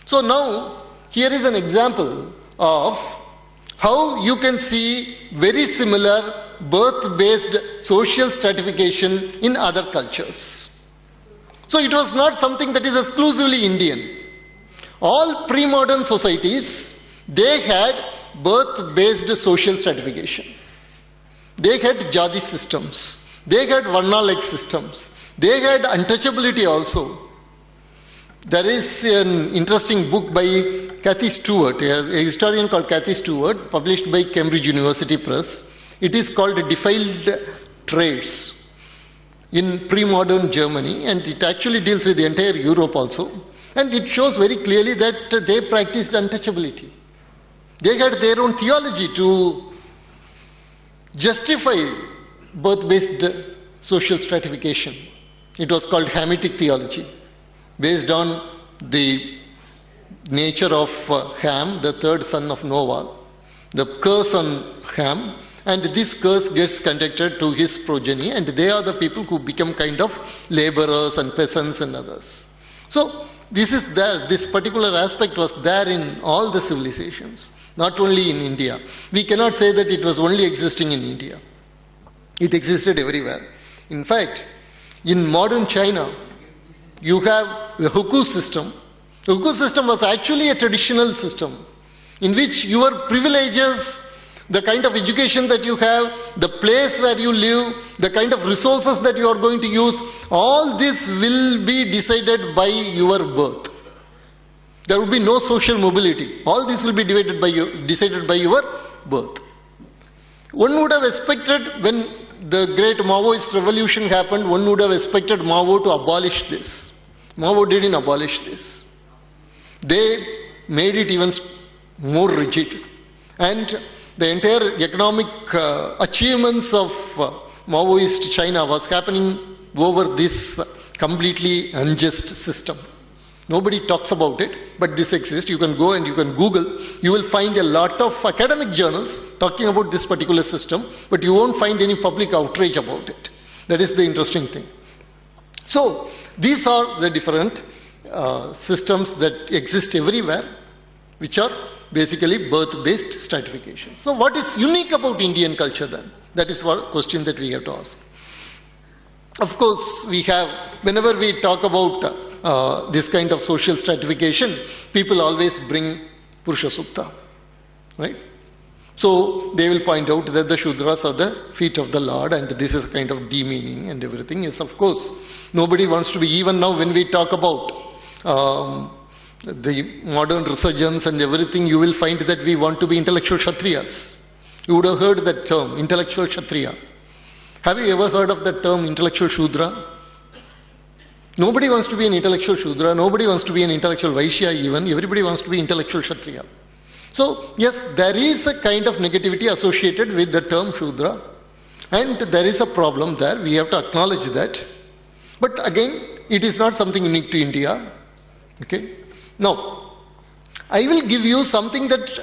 So now, here is an example of how you can see very similar birth-based social stratification in other cultures. So it was not something that is exclusively Indian. All pre-modern societies, they had birth-based social stratification. They had jati systems. They had varna-like systems. They had untouchability also. There is an interesting book by Cathy Stewart, a historian called Cathy Stewart, published by Cambridge University Press. It is called Defiled Trades in pre-modern Germany, and it actually deals with the entire Europe also. And it shows very clearly that they practiced untouchability. They had their own theology to justify birth-based social stratification. It was called Hamitic theology, based on the nature of Ham, the third son of Noah, the curse on Ham, and this curse gets conducted to his progeny, and they are the people who become kind of laborers and peasants and others. So this is there, this particular aspect was there in all the civilizations, not only in India. We cannot say that it was only existing in India. It existed everywhere. In fact, in modern China, you have the hukou system. The hukou system was actually a traditional system in which your privileges, the kind of education that you have, the place where you live, the kind of resources that you are going to use, all this will be decided by your birth. There will be no social mobility. All this will be decided by your birth. One would have expected, when the great Maoist revolution happened, one would have expected Mao to abolish this. Mao didn't abolish this. They made it even more rigid. And the entire economic achievements of Maoist China was happening over this completely unjust system. Nobody talks about it, but this exists. You can go and you can Google. You will find a lot of academic journals talking about this particular system, but you won't find any public outrage about it. That is the interesting thing. So these are the different systems that exist everywhere, which are basically birth-based stratification. So what is unique about Indian culture then? That is one question that we have to ask. Of course, we have, whenever we talk about this kind of social stratification, people always bring Purusha Sukta, right? So they will point out that the Shudras are the feet of the Lord, and this is a kind of demeaning and everything. Yes, of course, nobody wants to be, even now when we talk about the modern resurgence and everything, you will find that we want to be intellectual Kshatriyas. You would have heard that term, intellectual Kshatriya. Have you ever heard of that term, intellectual Shudra? Nobody wants to be an intellectual Shudra, nobody wants to be an intellectual Vaishya even, everybody wants to be intellectual Kshatriya. So, yes, there is a kind of negativity associated with the term Shudra, and there is a problem there, we have to acknowledge that. But again, it is not something unique to India. Okay? Now, I will give you something that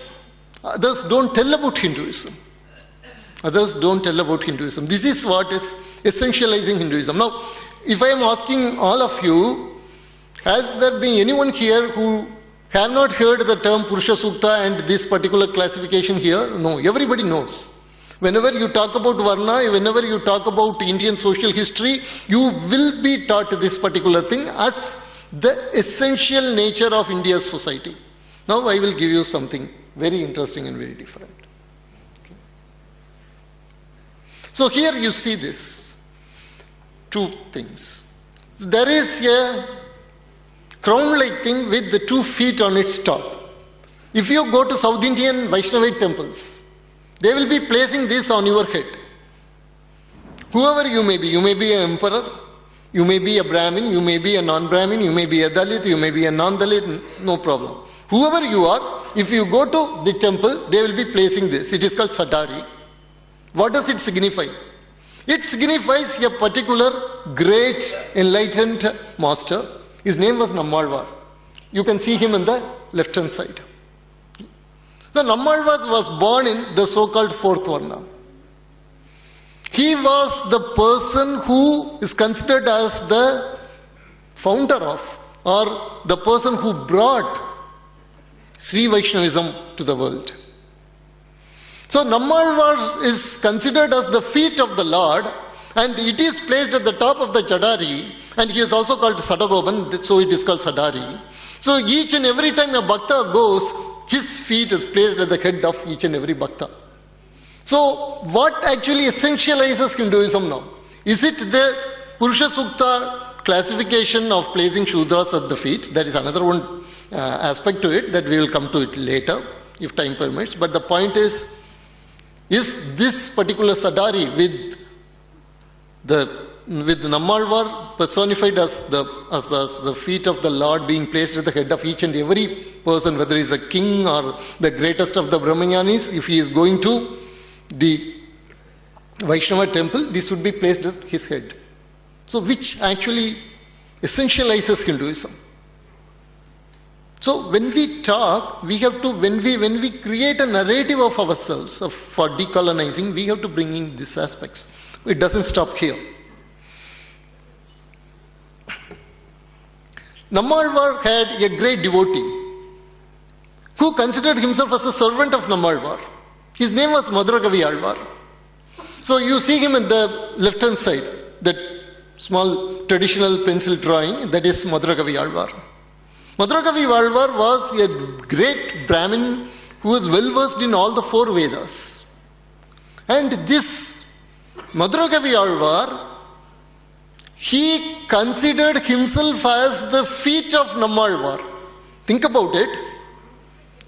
others don't tell about Hinduism. Others don't tell about Hinduism. This is what is essentializing Hinduism. Now, if I am asking all of you, has there been anyone here who have not heard the term Purusha Sukta and this particular classification here? No, everybody knows. Whenever you talk about Varna, whenever you talk about Indian social history, you will be taught this particular thing as the essential nature of India's society. Now I will give you something very interesting and very different. Okay. So here you see this. Two things. There is a crown-like thing with the 2 feet on its top. If you go to South Indian Vaishnavite temples, they will be placing this on your head. Whoever you may be an emperor, you may be a Brahmin, you may be a non-Brahmin, you may be a Dalit, you may be a non-Dalit, no problem. Whoever you are, if you go to the temple, they will be placing this. It is called Satari. What does it signify? It signifies a particular great enlightened master. His name was Nammalvar. You can see him on the left-hand side. So Nammalvar was born in the so-called 4th Varna. He was the person who is considered as the founder of, or the person who brought Sri Vaishnavism to the world. So Nammalvar is considered as the feet of the Lord, and it is placed at the top of the Jadari, and he is also called Sadagoban, so it is called Sadari. So each and every time a Bhakta goes, his feet is placed at the head of each and every Bhakta. So what actually essentializes Hinduism now? Is it the Purusha Sukta classification of placing Shudras at the feet? That is another one aspect to it that we will come to it later if time permits. But the point is this particular Sadari with Nammalvar personified as the feet of the Lord being placed at the head of each and every person, whether he is a king or the greatest of the Brahmayanis, if he is going to the Vaishnava temple, this would be placed at his head. So which actually essentializes Hinduism. So when we talk, we have to, when we create a narrative of ourselves for decolonizing, we have to bring in these aspects. It doesn't stop here. Nammalvar had a great devotee who considered himself as a servant of Nammalvar. His name was Madhurakavi Alvar. So you see him in the left hand side, that small traditional pencil drawing, that is Madhurakavi Alvar. Madhurakavi Alvar was a great Brahmin who was well versed in all the 4 Vedas. And this Madhurakavi Alvar, he considered himself as the feet of Nammalvar. Think about it.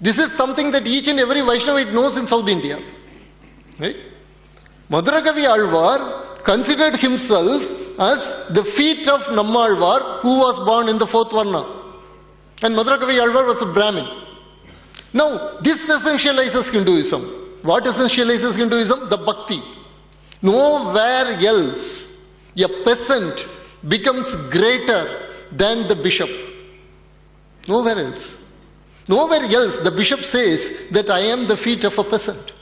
This is something that each and every Vaishnava knows in South India. Right? Madhurakavi Alvar considered himself as the feet of Nammalvar, who was born in the 4th Varna. And Madhurakavi Alvar was a Brahmin. Now, this essentializes Hinduism. What essentializes Hinduism? The bhakti. Nowhere else a peasant becomes greater than the bishop. Nowhere else. Nowhere else the bishop says that I am the feet of a peasant.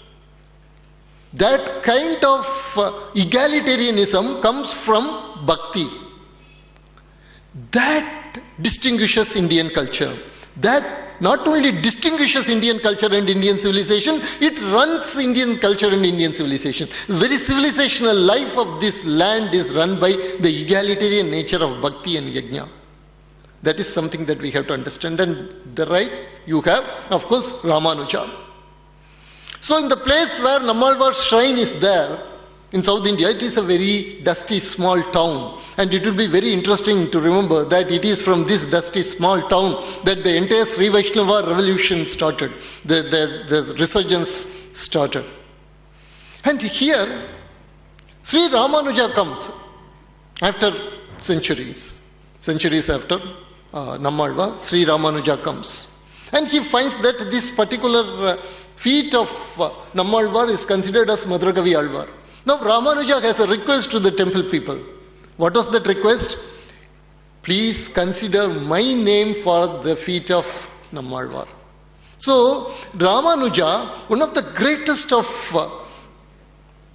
That kind of egalitarianism comes from bhakti. That distinguishes Indian culture. That not only distinguishes Indian culture and Indian civilization, it runs Indian culture and Indian civilization. The very civilizational life of this land is run by the egalitarian nature of bhakti and yajna. That is something that we have to understand. And the right you have, of course, Ramanuja. So in the place where Nammalvar's shrine is there, in South India, it is a very dusty small town. And it will be very interesting to remember that it is from this dusty small town that the entire Sri Vaishnava revolution started. The resurgence started. And here, Sri Ramanuja comes after centuries after Nammalvar, Sri Ramanuja comes. And he finds that this particular feat of Nammalvar is considered as Madhurakavi Alvar. Now Ramanuja has a request to the temple people. What was that request? Please consider my name for the feet of Nammalvar. So Ramanuja, one of the greatest of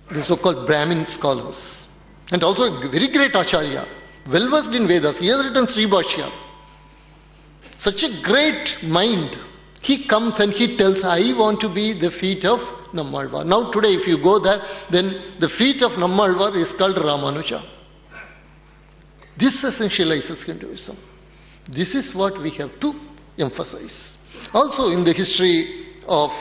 the so-called Brahmin scholars, and also a very great Acharya, well versed in Vedas, he has written Sri Bhashya. Such a great mind. He comes and he tells, I want to be the feet of Nammalvar. Now today if you go there, then the feet of Nammalvar is called Ramanuja. This essentializes Hinduism. This is what we have to emphasize. Also in the history of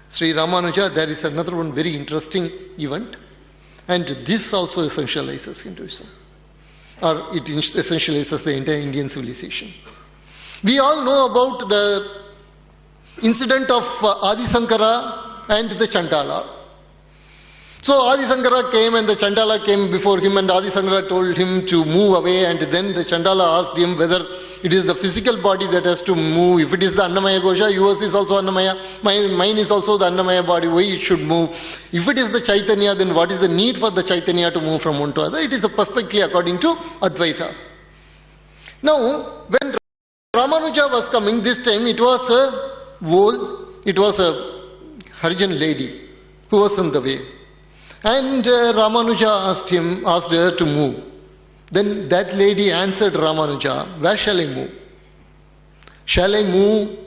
Sri Ramanuja, there is another one very interesting event. And this also essentializes Hinduism. Or it essentializes the entire Indian civilization. We all know about the incident of Adi Sankara and the Chandala. So Adi Sankara came and the Chandala came before him, and Adi Sankara told him to move away, and then the Chandala asked him whether it is the physical body that has to move. If it is the Annamaya Gosha, yours is also Annamaya, mine is also the Annamaya body, why it should move. If it is the Chaitanya, then what is the need for the Chaitanya to move from one to other? It is perfectly according to Advaita. Now, when Ramanuja was coming, this time it was a Harijan lady who was on the way. And Ramanuja asked her to move. Then that lady answered Ramanuja, where shall I move? Shall I move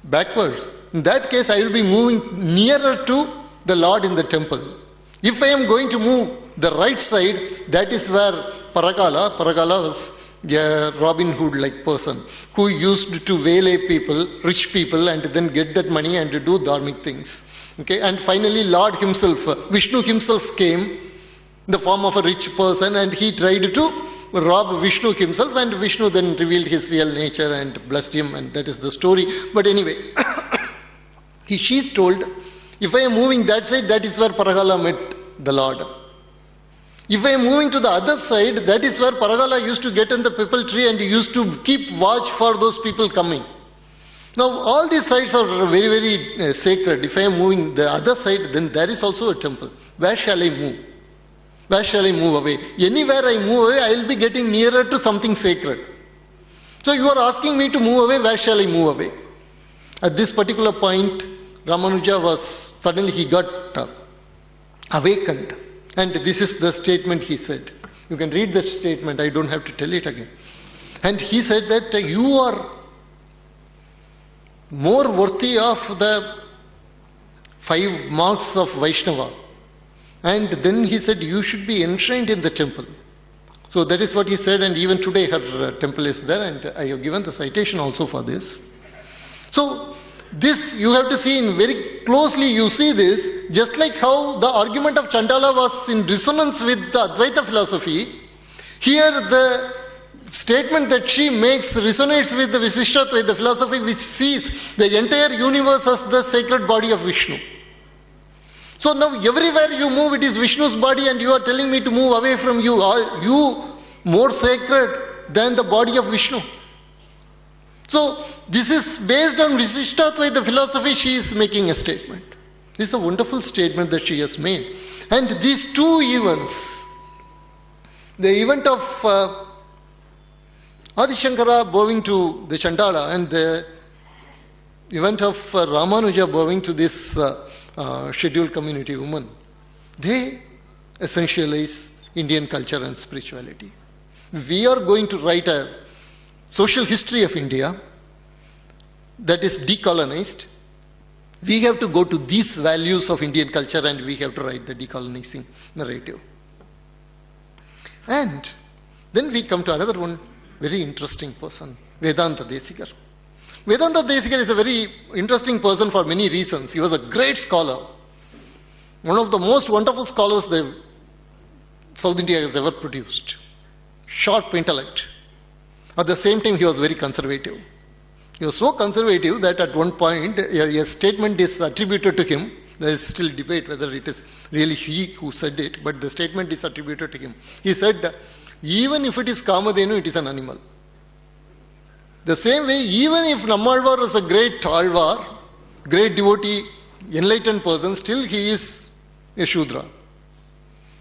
backwards in that case I will be moving nearer to the Lord in the temple. If I am going to move the right side, that is where Paragala was a Robin Hood-like person who used to waylay people, rich people, and then get that money and do dharmic things. Okay, and finally Lord himself, Vishnu himself came in the form of a rich person, and he tried to rob Vishnu himself, and Vishnu then revealed his real nature and blessed him, and that is the story. But anyway, she told, if I am moving that side, that is where Paragala met the Lord. If I am moving to the other side, that is where Paragala used to get in the pipal tree and used to keep watch for those people coming. Now, all these sides are very, very sacred. If I am moving the other side, then there is also a temple. Where shall I move? Where shall I move away? Anywhere I move away, I will be getting nearer to something sacred. So you are asking me to move away, where shall I move away? At this particular point, Ramanuja suddenly he got awakened. And this is the statement he said. You can read the statement, I don't have to tell it again. And he said that you are more worthy of the 5 marks of Vaishnava. And then he said, you should be enshrined in the temple. So that is what he said, and even today her temple is there, and I have given the citation also for this. So this you have to see in very closely, you see this, just like how the argument of Chandala was in resonance with the Advaita philosophy, here the statement that she makes resonates with the Visishtadvaita philosophy, which sees the entire universe as the sacred body of Vishnu. So now everywhere you move, it is Vishnu's body, and you are telling me to move away from you. Are you more sacred than the body of Vishnu? So this is based on Visishtadvaita philosophy, she is making a statement. This is a wonderful statement that she has made. And these two events, the event of Adi Shankara bowing to the Chandala and the event of Ramanuja bowing to this scheduled community woman, they essentialize Indian culture and spirituality. We are going to write a social history of India that is decolonized. We have to go to these values of Indian culture, and we have to write the decolonizing narrative. And then we come to another one, very interesting person, Vedanta Desikar. Vedanta Desikar is a very interesting person for many reasons. He was a great scholar, one of the most wonderful scholars that South India has ever produced. Sharp intellect. At the same time, he was very conservative. He was so conservative that at one point, a statement is attributed to him. There is still debate whether it is really he who said it, but the statement is attributed to him. He said, even if it is Kamadhenu, it is an animal. The same way, even if Nammalvar is a great Alvar, great devotee, enlightened person, still he is a Shudra.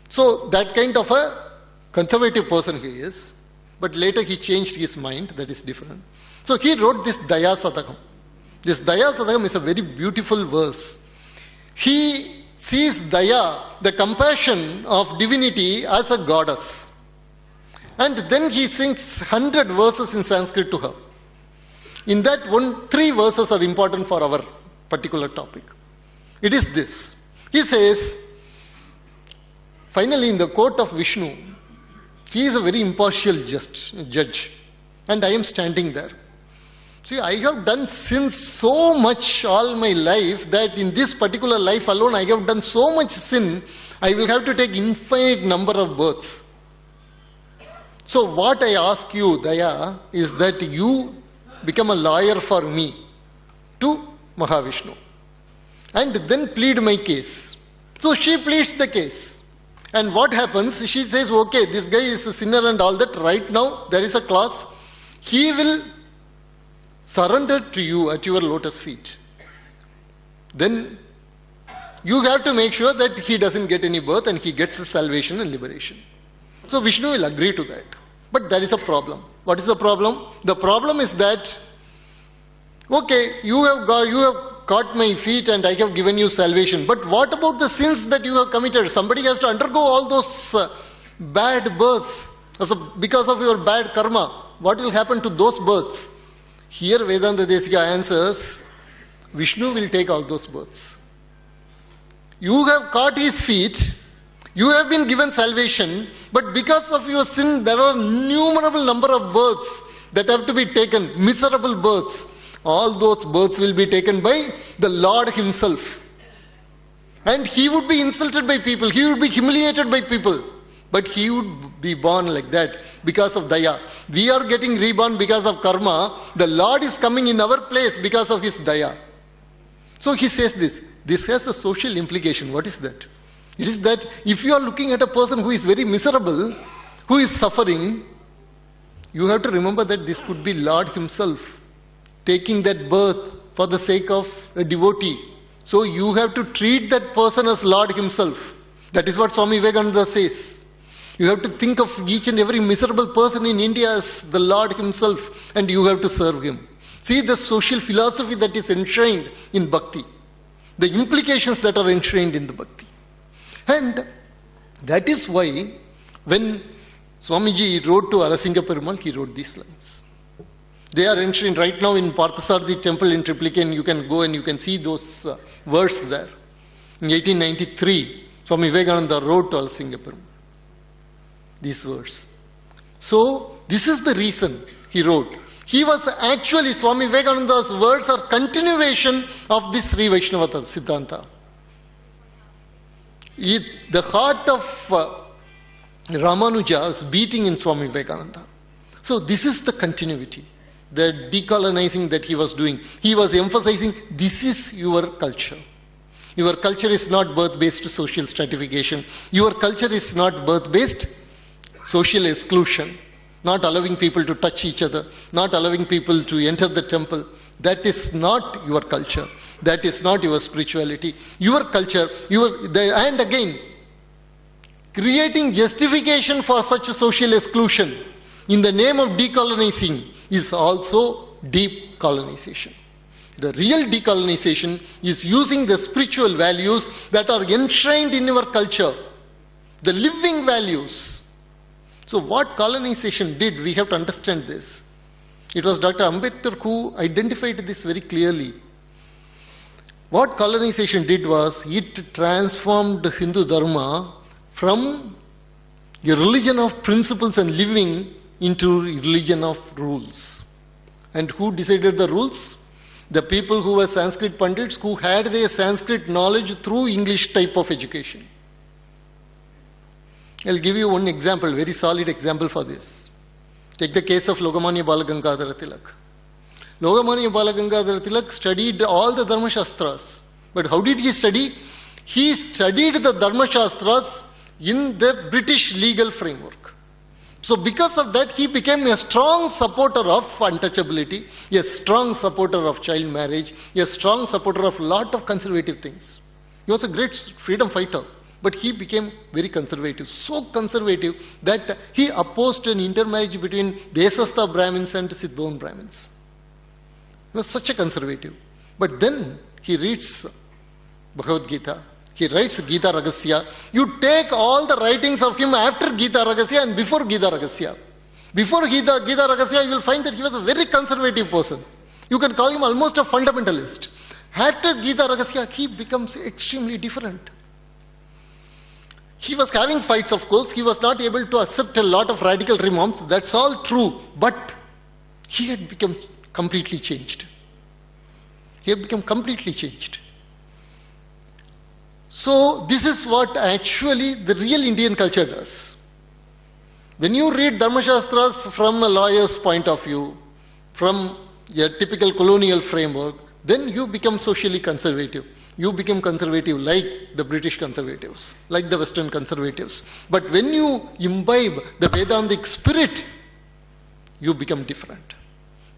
So that kind of a conservative person he is. But later he changed his mind, that is different. So he wrote this Daya Satakam. This Daya Satakam is a very beautiful verse. He sees Daya, the compassion of divinity, as a goddess. And then he sings 100 verses in Sanskrit to her. In that 3 verses are important for our particular topic. It is this. He says, finally in the court of Vishnu, he is a very impartial judge, and I am standing there. See, I have done sins so much all my life that in this particular life alone I have done so much sin, I will have to take infinite number of births. So what I ask you, Daya, is that you become a lawyer for me to Mahavishnu and then plead my case. So she pleads the case. And what happens? She says, okay, this guy is a sinner and all that. Right now, there is a clause. He will surrender to you at your lotus feet. Then you have to make sure that he doesn't get any birth and he gets his salvation and liberation. So Vishnu will agree to that. But there is a problem. What is the problem? The problem is that, okay, you have caught my feet and I have given you salvation. But what about the sins that you have committed? Somebody has to undergo all those bad births because of your bad karma. What will happen to those births? Here Vedanta Desika answers, Vishnu will take all those births. You have caught his feet, you have been given salvation, but because of your sin, there are innumerable number of births that have to be taken, miserable births. All those births will be taken by the Lord himself. And he would be insulted by people, he would be humiliated by people, but he would be born like that because of daya. We are getting reborn because of karma. The Lord is coming in our place because of his daya. So he says this. This has a social implication. What is that? It is that if you are looking at a person who is very miserable, who is suffering, you have to remember that this could be Lord himself taking that birth for the sake of a devotee. So you have to treat that person as Lord himself. That is what Swami Vivekananda says. You have to think of each and every miserable person in India as the Lord himself, and you have to serve him. See the social philosophy that is enshrined in bhakti, the implications that are enshrined in the bhakti. And that is why when Swamiji wrote to Alasinga Perumal, he wrote these lines. They are enshrined right now in Parthasarathi temple in Triplicane. You can go and you can see those words there. In 1893, Swami Vivekananda wrote to Alasinga Perumal these words. So this is the reason he wrote. He was actually, Swami Vivekananda's words are continuation of this Sri Vaishnava Siddhanta. The heart of Ramanuja is beating in Swami Vivekananda. So this is the continuity, the decolonizing that he was doing. He was emphasizing, this is your culture. Your culture is not birth-based social stratification. Your culture is not birth-based social exclusion. Not allowing people to touch each other, not allowing people to enter the temple. That is not your culture. That is not your spirituality. Your culture, and again, creating justification for such a social exclusion in the name of decolonizing is also deep colonization. The real decolonization is using the spiritual values that are enshrined in your culture, the living values. So what colonization did, we have to understand this. It was Dr. Ambedkar who identified this very clearly. What colonization did was, it transformed Hindu Dharma from a religion of principles and living into a religion of rules. And who decided the rules? The people who were Sanskrit Pandits, who had their Sanskrit knowledge through English type of education. I'll give you one example, very solid example for this. Take the case of Lokamanya Balagangadhara Tilak. Lokamanya Balagangadhara Tilak studied all the Dharma Shastras. But how did he study? He studied the Dharma Shastras in the British legal framework. So because of that, he became a strong supporter of untouchability, a strong supporter of child marriage, a strong supporter of a lot of conservative things. He was a great freedom fighter. But he became very conservative, so conservative that he opposed an intermarriage between Desastha Brahmins and Siddhavan Brahmins. He was such a conservative. But then he reads Bhagavad Gita, he writes Gita Ragasya. You take all the writings of him after Gita Ragasya and before Gita Ragasya. Before Gita Ragasya, you will find that he was a very conservative person. You can call him almost a fundamentalist. After Gita Ragasya, he becomes extremely different. He was having fights, of course. He was not able to accept a lot of radical reforms. That's all true. But he had become completely changed. He had become completely changed. So this is what actually the real Indian culture does. When you read Dharma Shastras from a lawyer's point of view, from a typical colonial framework, then you become socially conservative. You become conservative like the British conservatives, like the Western conservatives. But when you imbibe the Vedantic spirit, you become different.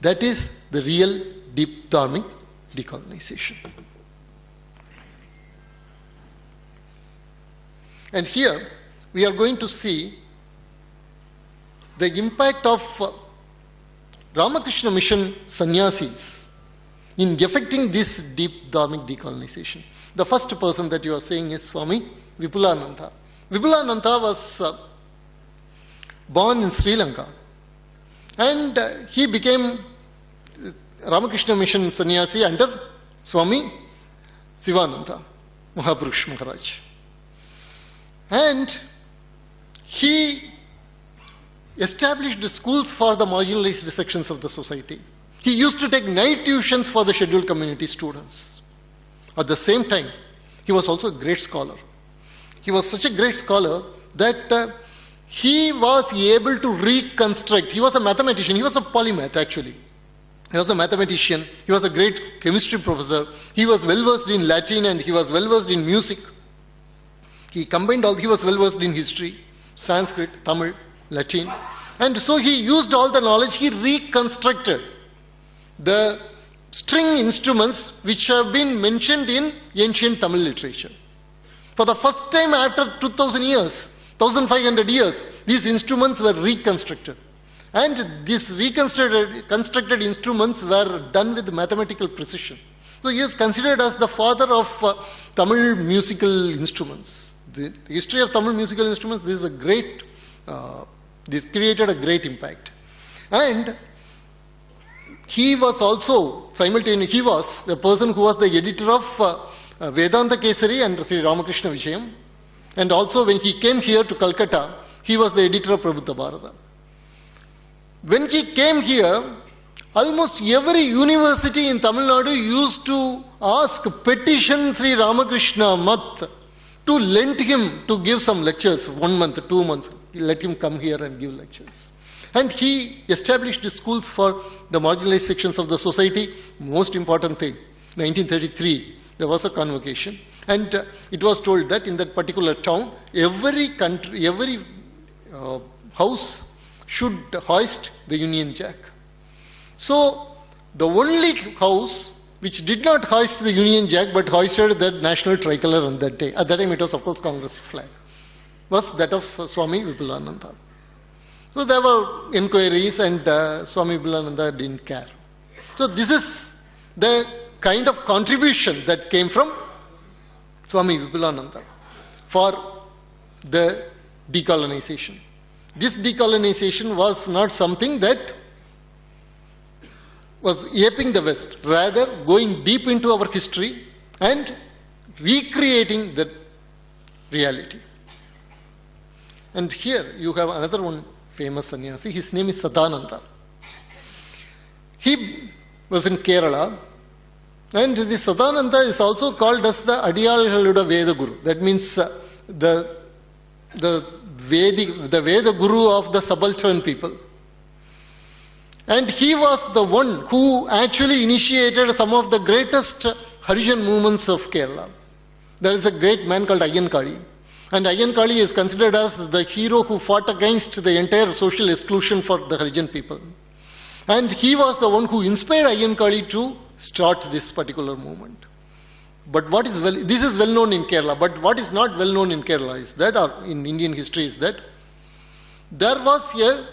That is the real deep dharmic decolonization. And here we are going to see the impact of Ramakrishna Mission sannyasis in effecting this deep dharmic decolonization. The first person that you are saying is Swami Vipulananda. Vipulananda was born in Sri Lanka, and he became Ramakrishna Mission sannyasi under Swami Sivananda, Mahapurush Maharaj. And he established schools for the marginalized sections of the society. He used to take night tuitions for the scheduled community students. At the same time, he was also a great scholar. He was such a great scholar that he was able to reconstruct. He was a mathematician. He was a polymath, actually. He was a mathematician. He was a great chemistry professor. He was well versed in Latin and he was well versed in music. He combined all. He was well versed in history, Sanskrit, Tamil, Latin. And so he used all the knowledge. He reconstructed the string instruments which have been mentioned in ancient Tamil literature. For the first time after 2000 years, 1500 years, these instruments were reconstructed. And these reconstructed instruments were done with mathematical precision. So he is considered as the father of Tamil musical instruments. The history of Tamil musical instruments, this is a great, this created a great impact. And he was also, simultaneously, he was the person who was the editor of Vedanta Kesari and Sri Ramakrishna Vishayam. And also when he came here to Calcutta, he was the editor of Prabuddha Bharata. When he came here, almost every university in Tamil Nadu used to ask, petition Sri Ramakrishna Math to lend him to give some lectures, 1 month, 2 months. Let him come here and give lectures. And he established schools for the marginalized sections of the society. Most important thing, 1933, there was a convocation. And it was told that in that particular town, every house should hoist the Union Jack. So the only house which did not hoist the Union Jack but hoisted the national tricolour on that day, at that time it was of course Congress flag, was that of Swami Vivekananda. So there were inquiries and Swami Vivekananda didn't care. So this is the kind of contribution that came from Swami Vivekananda for the decolonization. This decolonization was not something that was aping the West, rather going deep into our history and recreating the reality. And here you have another one famous sannyasi, his name is Sadananda. He was in Kerala, and this Sadananda is also called as the Adiyalgaluda Veda Guru. That means the Veda Guru of the subaltern people. And he was the one who actually initiated some of the greatest Harijan movements of Kerala. There is a great man called Ayyankali. And Ayyankali is considered as the hero who fought against the entire social exclusion for the Harijan people. And he was the one who inspired Ayyankali to start this particular movement. But what is this is well known in Kerala, but what is not well known in Kerala is that, or in Indian history is that, there was a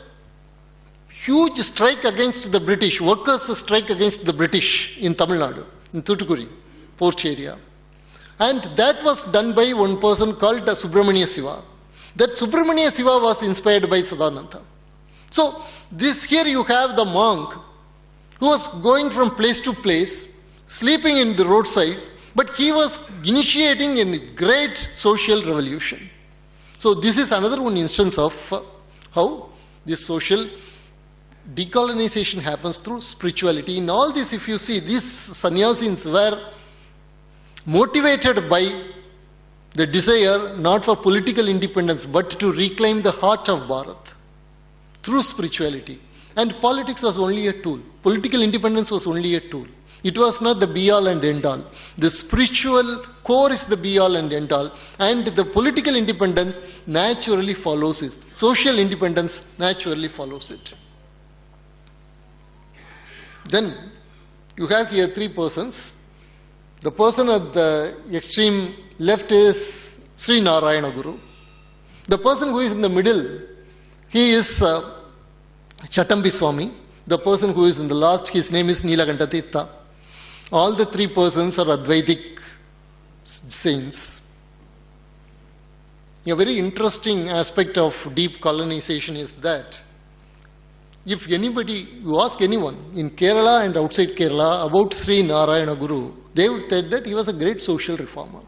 huge strike against the British, workers' strike against the British in Tamil Nadu, in Thoothukudi, Porch area. And that was done by one person called Subramania Siva. That Subramania Siva was inspired by Sadananda. So this here you have the monk who was going from place to place, sleeping in the roadsides, but he was initiating a great social revolution. So this is another one instance of how this social decolonization happens through spirituality. In all this, if you see, these sannyasins were motivated by the desire not for political independence but to reclaim the heart of Bharat through spirituality. And politics was only a tool. Political independence was only a tool. It was not the be-all and end-all. The spiritual core is the be-all and end-all. And the political independence naturally follows it. Social independence naturally follows it. Then you have here three persons. The person at the extreme left is Sri Narayana Guru. The person who is in the middle, he is Chatambi Swami. The person who is in the last, his name is Neelankandan. All the three persons are Advaitic saints. A very interesting aspect of deep colonization is that if anybody, you ask anyone in Kerala and outside Kerala about Sri Narayana Guru, they would say that he was a great social reformer.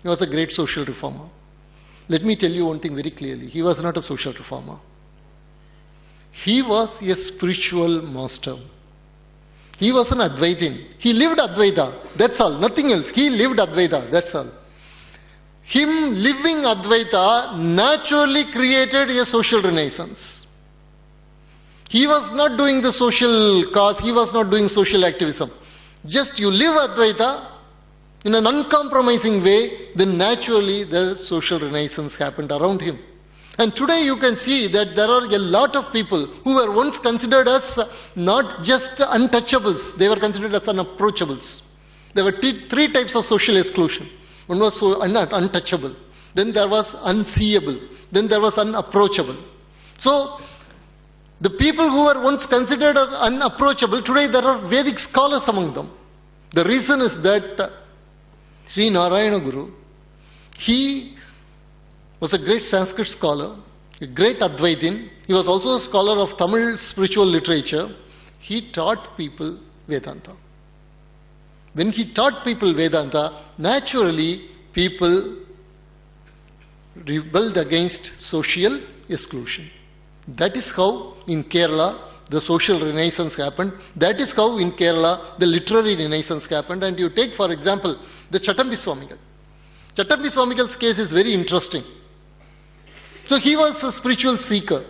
He was a great social reformer. Let me tell you one thing very clearly. He was not a social reformer. He was a spiritual master. He was an Advaitin. He lived Advaita. That's all. Nothing else. He lived Advaita. That's all. Him living Advaita naturally created a social renaissance. He was not doing the social cause. He was not doing social activism. Just you live Advaita in an uncompromising way, then naturally the social renaissance happened around him. And today you can see that there are a lot of people who were once considered as not just untouchables, they were considered as unapproachables. There were three types of social exclusion. One was untouchable, then there was unseeable, then there was unapproachable. So, the people who were once considered as unapproachable, today there are Vedic scholars among them. The reason is that Sri Narayana Guru, he was a great Sanskrit scholar, a great Advaitin. He was also a scholar of Tamil spiritual literature. He taught people Vedanta. When he taught people Vedanta, naturally people rebelled against social exclusion. That is how in Kerala the social renaissance happened. That is how in Kerala the literary renaissance happened. And you take, for example, the Chattambi Swamigal. Chattambi Swamigal's case is very interesting. So he was a spiritual seeker.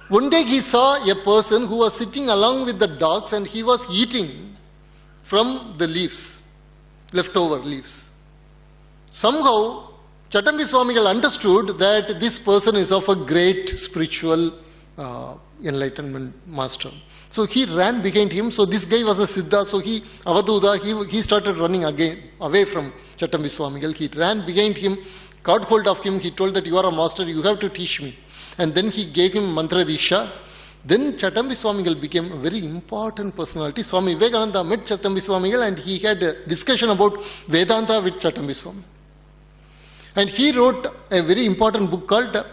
One day he saw a person who was sitting along with the dogs and he was eating from the leaves, leftover leaves. Somehow, Chattambi Swamigal understood that this person is of a great spiritual enlightenment master. So he ran behind him. So this guy was a Siddha. So he started running again away from Chattambi Swamigal. He ran behind him, caught hold of him. He told that you are a master, you have to teach me. And then he gave him mantra disha. Then Chattambi Swamigal became a very important personality. Swami Vivekananda met Chattambi Swamigal and he had a discussion about Vedanta with Chattambi Swami. And he wrote a very important book called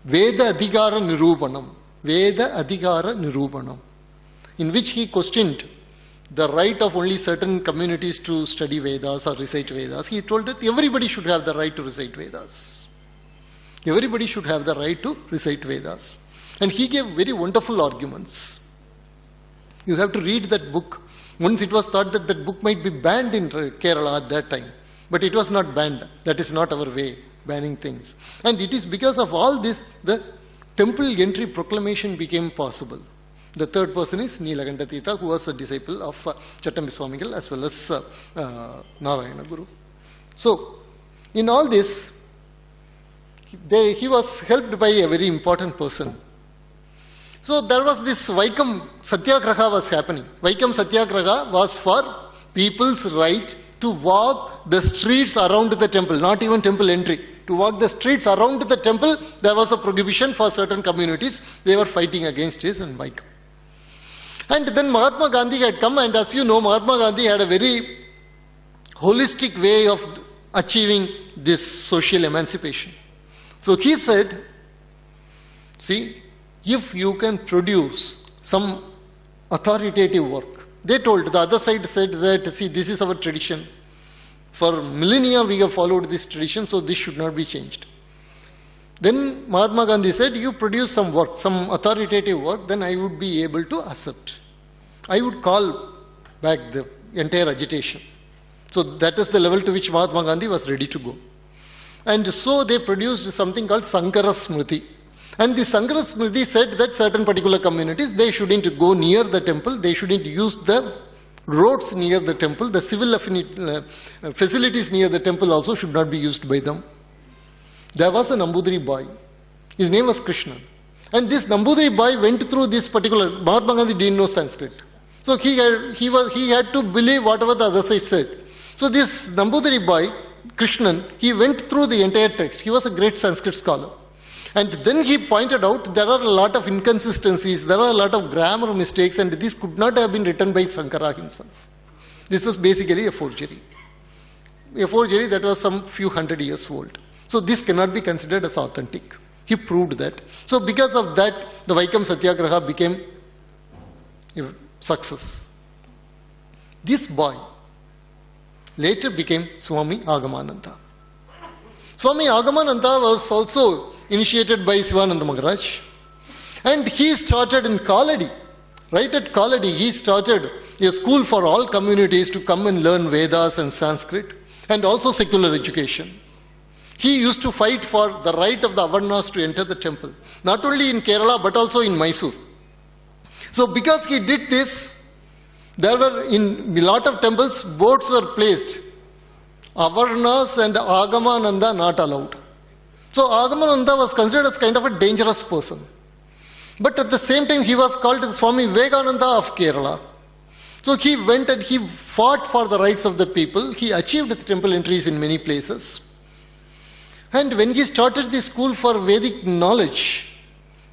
Veda Adhikara Nirupanam. Veda Adhikara Nirupanam, in which he questioned the right of only certain communities to study Vedas or recite Vedas. He told that everybody should have the right to recite Vedas. Everybody should have the right to recite Vedas. And he gave very wonderful arguments. You have to read that book. Once it was thought that that book might be banned in Kerala at that time. But it was not banned. That is not our way, banning things. And it is because of all this, the temple entry proclamation became possible. The third person is Neelankandan, who was a disciple of Chattambi Swamigal as well as Narayana Guru. So, in all this, he was helped by a very important person. So, there was this Vaikam Satyagraha was happening. Vaikam Satyagraha was for people's right to walk the streets around the temple, not even temple entry. To walk the streets around the temple, there was a prohibition for certain communities. They were fighting against his and Vaikam. And then Mahatma Gandhi had come, and as you know, Mahatma Gandhi had a very holistic way of achieving this social emancipation. So he said, see, if you can produce some authoritative work, they told, the other side said that, see, this is our tradition. For millennia we have followed this tradition, so this should not be changed. Then Mahatma Gandhi said, you produce some work, some authoritative work, then I would be able to accept. I would call back the entire agitation. So that is the level to which Mahatma Gandhi was ready to go. And so they produced something called Sankara Smriti. And the Sankara Smriti said that certain particular communities, they shouldn't go near the temple, they shouldn't use the roads near the temple, the civil facilities near the temple also should not be used by them. There was a Nambudiri boy. His name was Krishna. And this Nambudiri boy went through this particular, Mahatma Gandhi didn't know Sanskrit. So he had to believe whatever the other side said. So this Nambudiri boy, Krishnan, he went through the entire text. He was a great Sanskrit scholar. And then he pointed out there are a lot of inconsistencies, there are a lot of grammar mistakes, and this could not have been written by Sankara himself. This was basically a forgery. A forgery that was some few hundred years old. So this cannot be considered as authentic. He proved that. So because of that, the Vaikam Satyagraha became a success. This boy, later became Swami Agamananda. Swami Agamananda was also initiated by Sivananda Maharaj, and he started in Kaladi. Right at Kaladi, he started a school for all communities to come and learn Vedas and Sanskrit, and also secular education. He used to fight for the right of the Avarnas to enter the temple, not only in Kerala but also in Mysore. So because he did this, there were in a lot of temples, boards were placed. Avarnas and Agamananda not allowed. So Agamananda was considered as kind of a dangerous person. But at the same time, he was called the Swami Vivekananda of Kerala. So he went and he fought for the rights of the people. He achieved the temple entries in many places. And when he started the school for Vedic knowledge,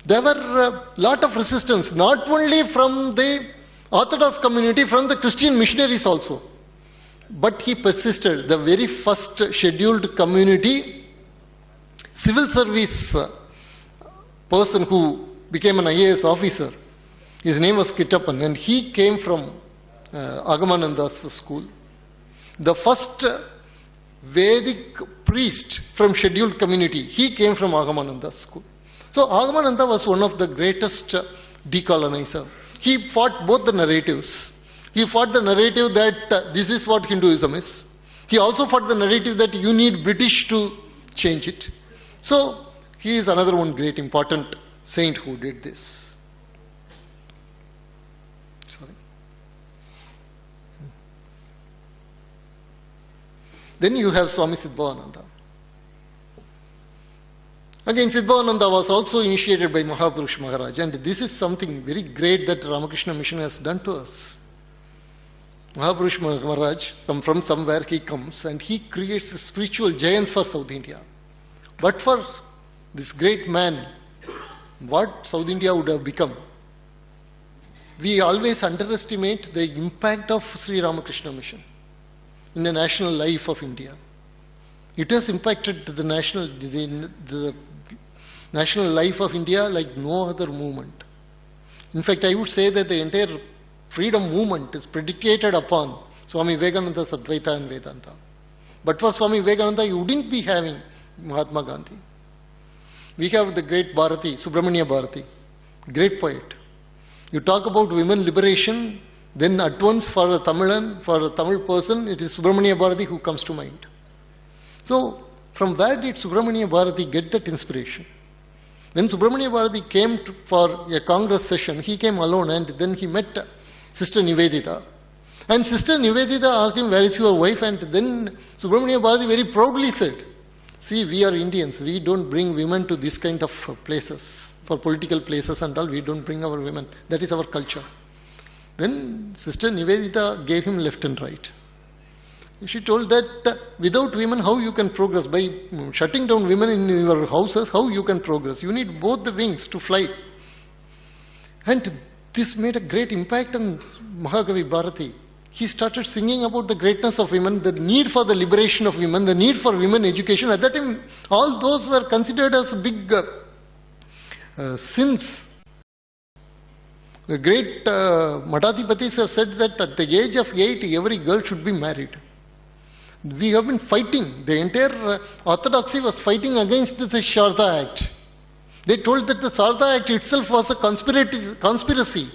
there were a lot of resistance, not only from the Orthodox community, from the Christian missionaries also. But he persisted. The very first scheduled community civil service person who became an IAS officer, his name was Kittappan, and he came from Agamananda's school. The first Vedic priest from scheduled community, he came from Agamananda's school. So Agamananda was one of the greatest decolonizer. He fought both the narratives. He fought the narrative that this is what Hinduism is. He also fought the narrative that you need British to change it. So he is another one great important saint who did this. Sorry. Then you have Swami Siddhavananda. Again, Siddhavananda was also initiated by Mahapurush Maharaj, and this is something very great that Ramakrishna Mission has done to us. Mahapurush Maharaj, from somewhere he comes and he creates spiritual giants for South India. But for this great man, what South India would have become? We always underestimate the impact of Sri Ramakrishna Mission in the national life of India. It has impacted the national life of India like no other movement. In fact, I would say that the entire freedom movement is predicated upon Swami Vivekananda's Advaita and Vedanta. But for Swami Vivekananda, you wouldn't be having Mahatma Gandhi. We have the great Bharati, Subramania Bharati, great poet. You talk about women liberation, then at once for a Tamilan, for a Tamil person, it is Subramania Bharati who comes to mind. So, from where did Subramania Bharati get that inspiration? When Subramania Bharati came for a Congress session, he came alone and then he met Sister Nivedita. And Sister Nivedita asked him, where is your wife? And then Subramania Bharati very proudly said, see, we are Indians, we don't bring women to this kind of places, for political places and all, we don't bring our women. That is our culture. Then Sister Nivedita gave him left and right. She told that without women, how you can progress? By shutting down women in your houses, how you can progress? You need both the wings to fly. And this made a great impact on Mahakavi Bharati. He started singing about the greatness of women, the need for the liberation of women, the need for women education. At that time, all those were considered as big sins. The great Madhatipatis have said that at the age of 8, every girl should be married. We have been fighting. The entire orthodoxy was fighting against the Sharda Act. They told that the Sharda Act itself was a conspiracy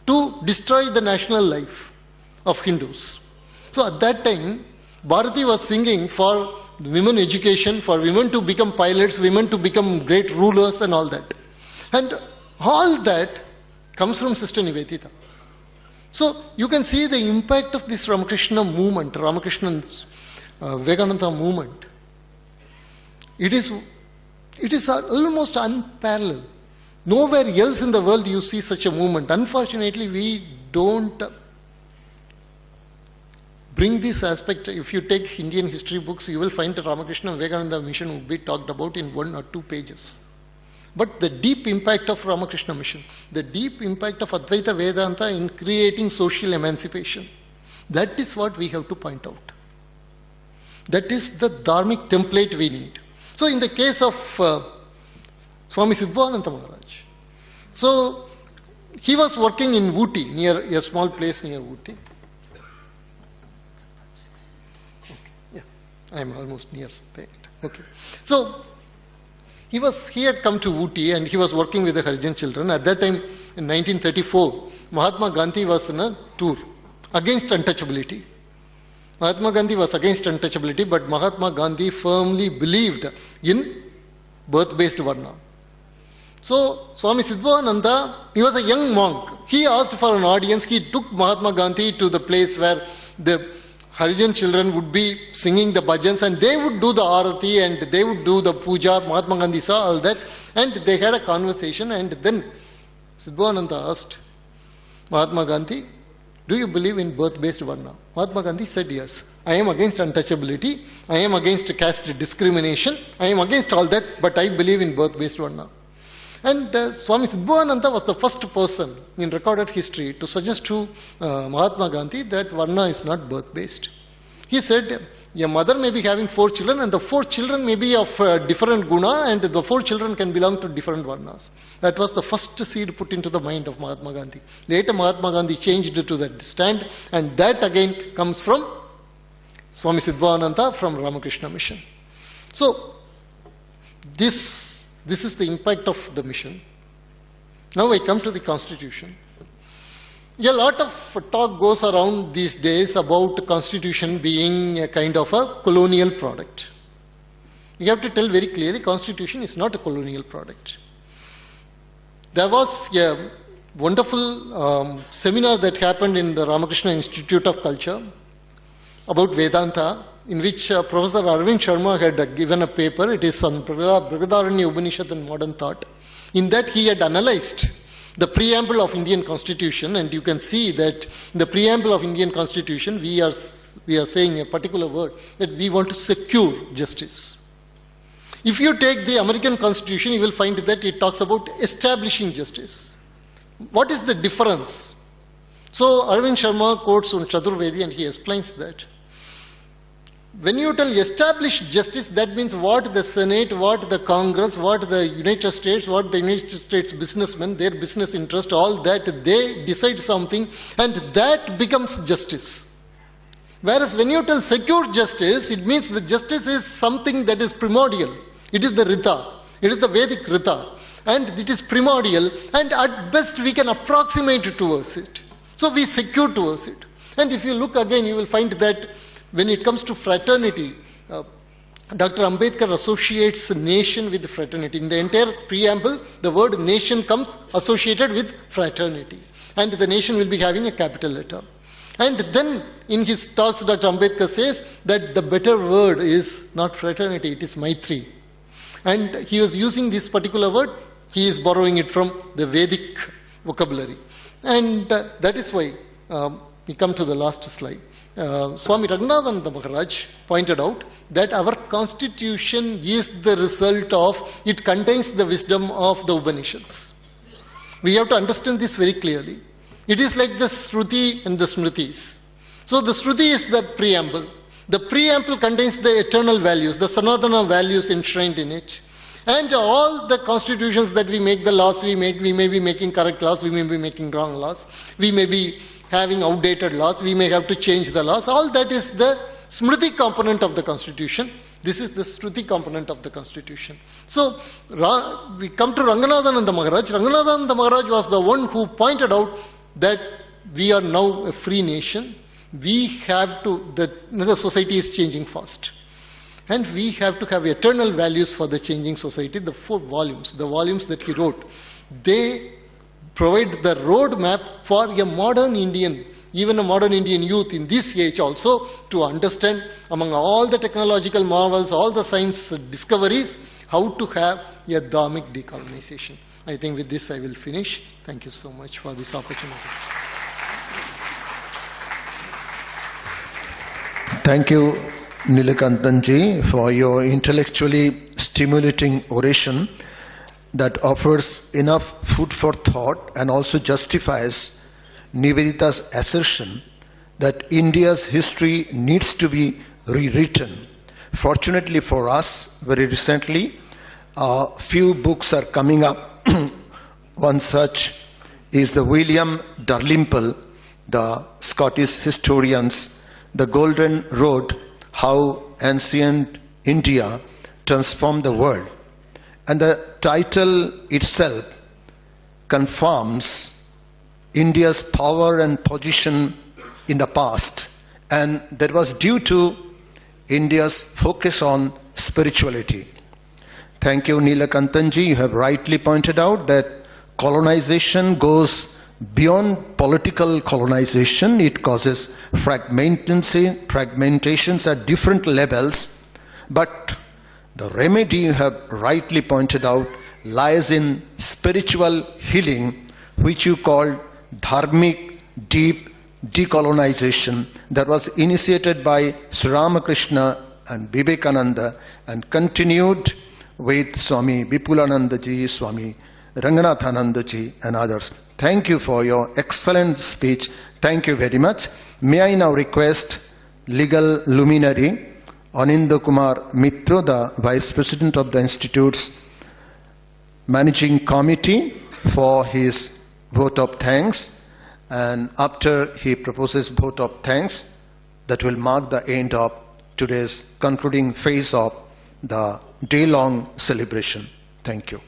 to destroy the national life of Hindus. So at that time, Bharati was singing for women education, for women to become pilots, women to become great rulers and all that. And all that comes from Sister Nivedita. So you can see the impact of this Ramakrishna movement, Ramakrishna's Vivekananda movement. It is almost unparalleled. Nowhere else in the world you see such a movement. Unfortunately, we don't bring this aspect. If you take Indian history books, you will find the Ramakrishna Vivekananda mission would be talked about in 1 or 2 pages. But the deep impact of Ramakrishna mission, the deep impact of Advaita Vedanta in creating social emancipation, that is what we have to point out. That is the Dharmic template we need. So in the case of Swami Siddhavananda Maharaj, so he was working in Ooty, near a small place near Ooty. I am almost near that. Okay. So, he had come to Ooty and he was working with the Harijan children. At that time, in 1934, Mahatma Gandhi was on a tour against untouchability. Mahatma Gandhi was against untouchability, but Mahatma Gandhi firmly believed in birth-based Varna. So, Swami Siddhavananda, he was a young monk. He asked for an audience. He took Mahatma Gandhi to the place where the Harijan children would be singing the bhajans and they would do the arati and they would do the puja. Mahatma Gandhi saw all that and they had a conversation, and then Siddhavananda asked Mahatma Gandhi, do you believe in birth-based Varna? Mahatma Gandhi said, yes. I am against untouchability. I am against caste discrimination. I am against all that, but I believe in birth-based Varna. And Swami Siddhavananda was the first person in recorded history to suggest to Mahatma Gandhi that Varna is not birth-based. He said, your mother may be having 4 children and the 4 children may be of different guna and the 4 children can belong to different Varnas. That was the first seed put into the mind of Mahatma Gandhi. Later Mahatma Gandhi changed to that stand, and that again comes from Swami Siddhavananda from Ramakrishna Mission. So, this is the impact of the mission. Now I come to the Constitution. A lot of talk goes around these days about Constitution being a kind of a colonial product. You have to tell very clearly, Constitution is not a colonial product. There was a wonderful seminar that happened in the Ramakrishna Institute of Culture about Vedanta, in which Professor Arvind Sharma had given a paper. It is on Brihadaranya Upanishad and Modern Thought. In that he had analyzed the preamble of Indian Constitution, and you can see that in the preamble of Indian Constitution we are saying a particular word, that we want to secure justice. If you take the American Constitution, you will find that it talks about establishing justice. What is the difference? So Arvind Sharma quotes on Chaturvedi and he explains that when you tell establish justice, that means what the Senate, what the Congress, what the United States, what the United States businessmen, their business interest, all that, they decide something and that becomes justice. Whereas when you tell secure justice, it means the justice is something that is primordial. It is the Rita. It is the Vedic Rita. And it is primordial, and at best we can approximate towards it. So we secure towards it. And if you look again, you will find that when it comes to fraternity, Dr. Ambedkar associates nation with fraternity. In the entire preamble, the word nation comes associated with fraternity. And the nation will be having a capital letter. And then in his talks, Dr. Ambedkar says that the better word is not fraternity, it is Maitri. And he was using this particular word, he is borrowing it from the Vedic vocabulary. And that is why we come to the last slide. Swami Ranganathananda Maharaj pointed out that our constitution is the result of, it contains the wisdom of the Upanishads. We have to understand this very clearly. It is like the Shruti and the Smritis. So the Shruti is the preamble. The preamble contains the eternal values, the Sanatana values enshrined in it. And all the constitutions that we make, the laws we make, we may be making correct laws, we may be making wrong laws, we may be having outdated laws, we may have to change the laws. All that is the Smriti component of the Constitution. This is the Shruti component of the Constitution. So we come to Ranganathananda Maharaj. Ranganathananda Maharaj was the one who pointed out that we are now a free nation. We have to, the society is changing fast. And we have to have eternal values for the changing society. The 4 volumes, the volumes that he wrote, they provide the roadmap for a modern Indian, even a modern Indian youth in this age also, to understand among all the technological marvels, all the science discoveries, how to have a Dharmic decolonization. I think with this I will finish. Thank you so much for this opportunity. Thank you, Neelankandan ji, for your intellectually stimulating oration that offers enough food for thought and also justifies Nivedita's assertion that India's history needs to be rewritten. Fortunately for us, very recently, a few books are coming up. One such is the William Dalrymple, the Scottish historian's The Golden Road, How ancient India transformed the world. And the title itself confirms India's power and position in the past. And that was due to India's focus on spirituality. Thank you, Neelankandan. You have rightly pointed out that colonization goes beyond political colonization. It causes fragmentations at different levels. But the remedy, you have rightly pointed out, lies in spiritual healing, which you called Dharmic deep decolonization, that was initiated by Sri Ramakrishna and Vivekananda and continued with Swami Vipulananda ji, Swami Ranganathananda ji and others. Thank you for your excellent speech. Thank you very much. May I now request legal luminary Kumar Mitra, the Vice President of the Institute's Managing Committee, for his vote of thanks. And after he proposes vote of thanks, that will mark the end of today's concluding phase of the day-long celebration. Thank you.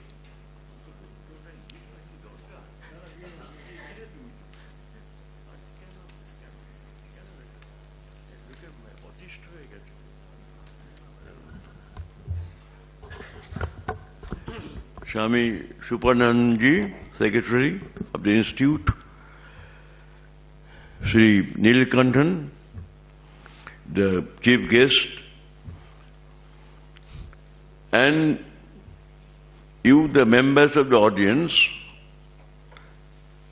Swami Suparnananda, Secretary of the Institute, Sri Neelankandan, the chief guest, and you, the members of the audience,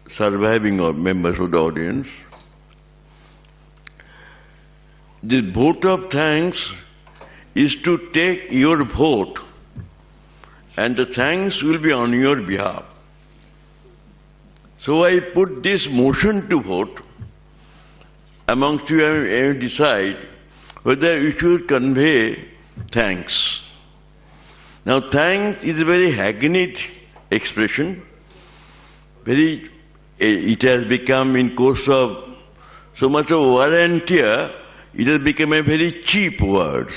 surviving members of the audience. The vote of thanks is to take your vote, and the thanks will be on your behalf. So I put this motion to vote. Amongst you, I decide whether you should convey thanks. Now, thanks is a very hackneyed expression. It has become, in course of so much of wear and tear, it has become a very cheap word.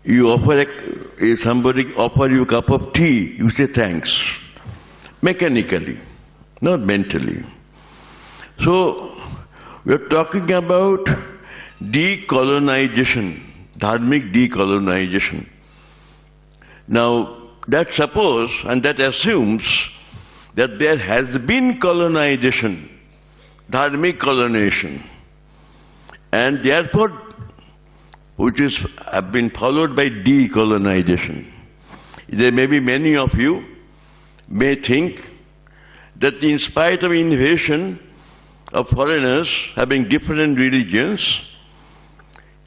You offer if somebody offer you a cup of tea, you say thanks, mechanically, not mentally. So, we are talking about decolonization, Dharmic decolonization. Now, that suppose and that assumes that there has been colonization, Dharmic colonization, and therefore, which have been followed by decolonization. There may be many of you may think that in spite of invasion of foreigners having different religions,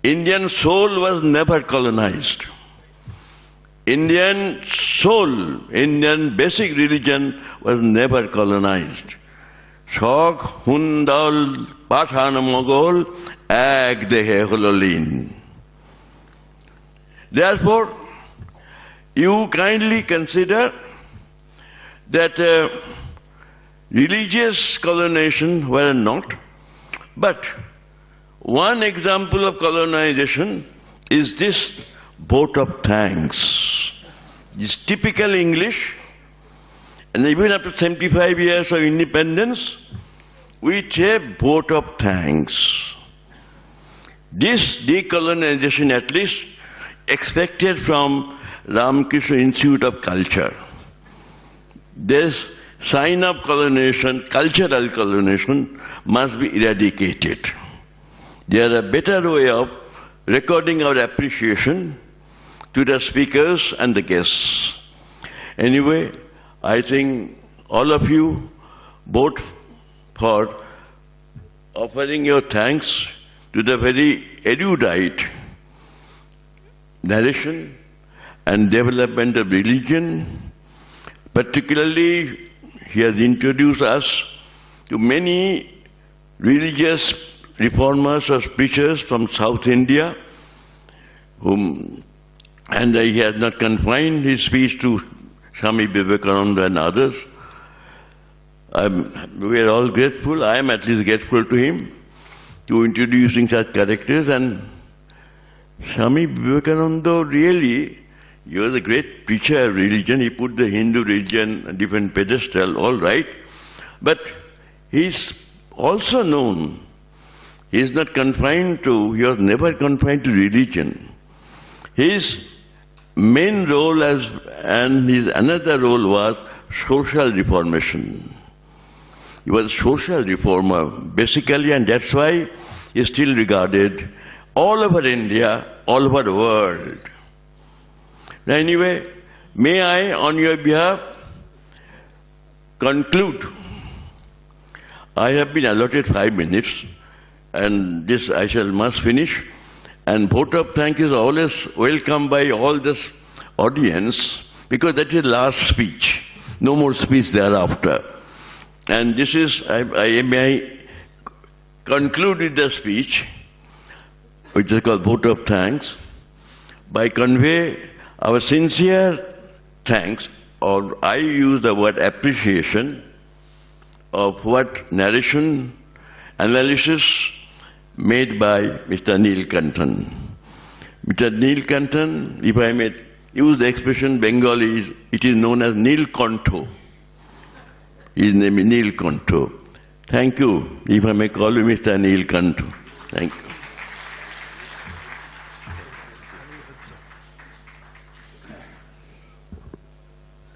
Indian soul was never colonized. Indian soul, Indian basic religion was never colonized. Shok, Hon'ble, Pathan, Mogol, Ag Dehe Hololin. Therefore, you kindly consider that religious colonization were not, but one example of colonization is this vote of thanks. This typical English, and even after 75 years of independence, we say vote of thanks. This decolonization at least expected from Ramakrishna Institute of Culture. This sign of colonization, cultural colonization, must be eradicated. There is a better way of recording our appreciation to the speakers and the guests. Anyway, I think all of you vote for offering your thanks to the very erudite narration and development of religion. Particularly, he has introduced us to many religious reformers or preachers from South India, and he has not confined his speech to Swami Vivekananda and others. We are all grateful, I am at least grateful to him, to introducing such characters, and Swami Vivekananda really, he was a great preacher of religion. He put the Hindu religion on a different pedestal, all right. But he's also known, he is not confined to, he was never confined to religion. His main role and his another role was social reformation. He was a social reformer, basically, and that's why he is still regarded all over India, all over the world. Now anyway, may I, on your behalf, conclude. I have been allotted 5 minutes, and this I must finish. And vote of thanks is always welcomed by all this audience, because that is the last speech. No more speech thereafter. And this is, I may conclude with the speech, which is called vote of thanks, by convey our sincere thanks, or I use the word appreciation, of what narration, analysis made by Mr. Neelankandan. Mr. Neelankandan, if I may use the expression Bengali, it is known as Neelankandan. His name is Neelankandan. Thank you, if I may call you Mr. Neelankandan. Thank you.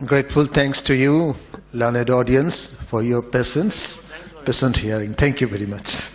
Grateful thanks to you, learned audience, for your patience, patient hearing. Thank you very much.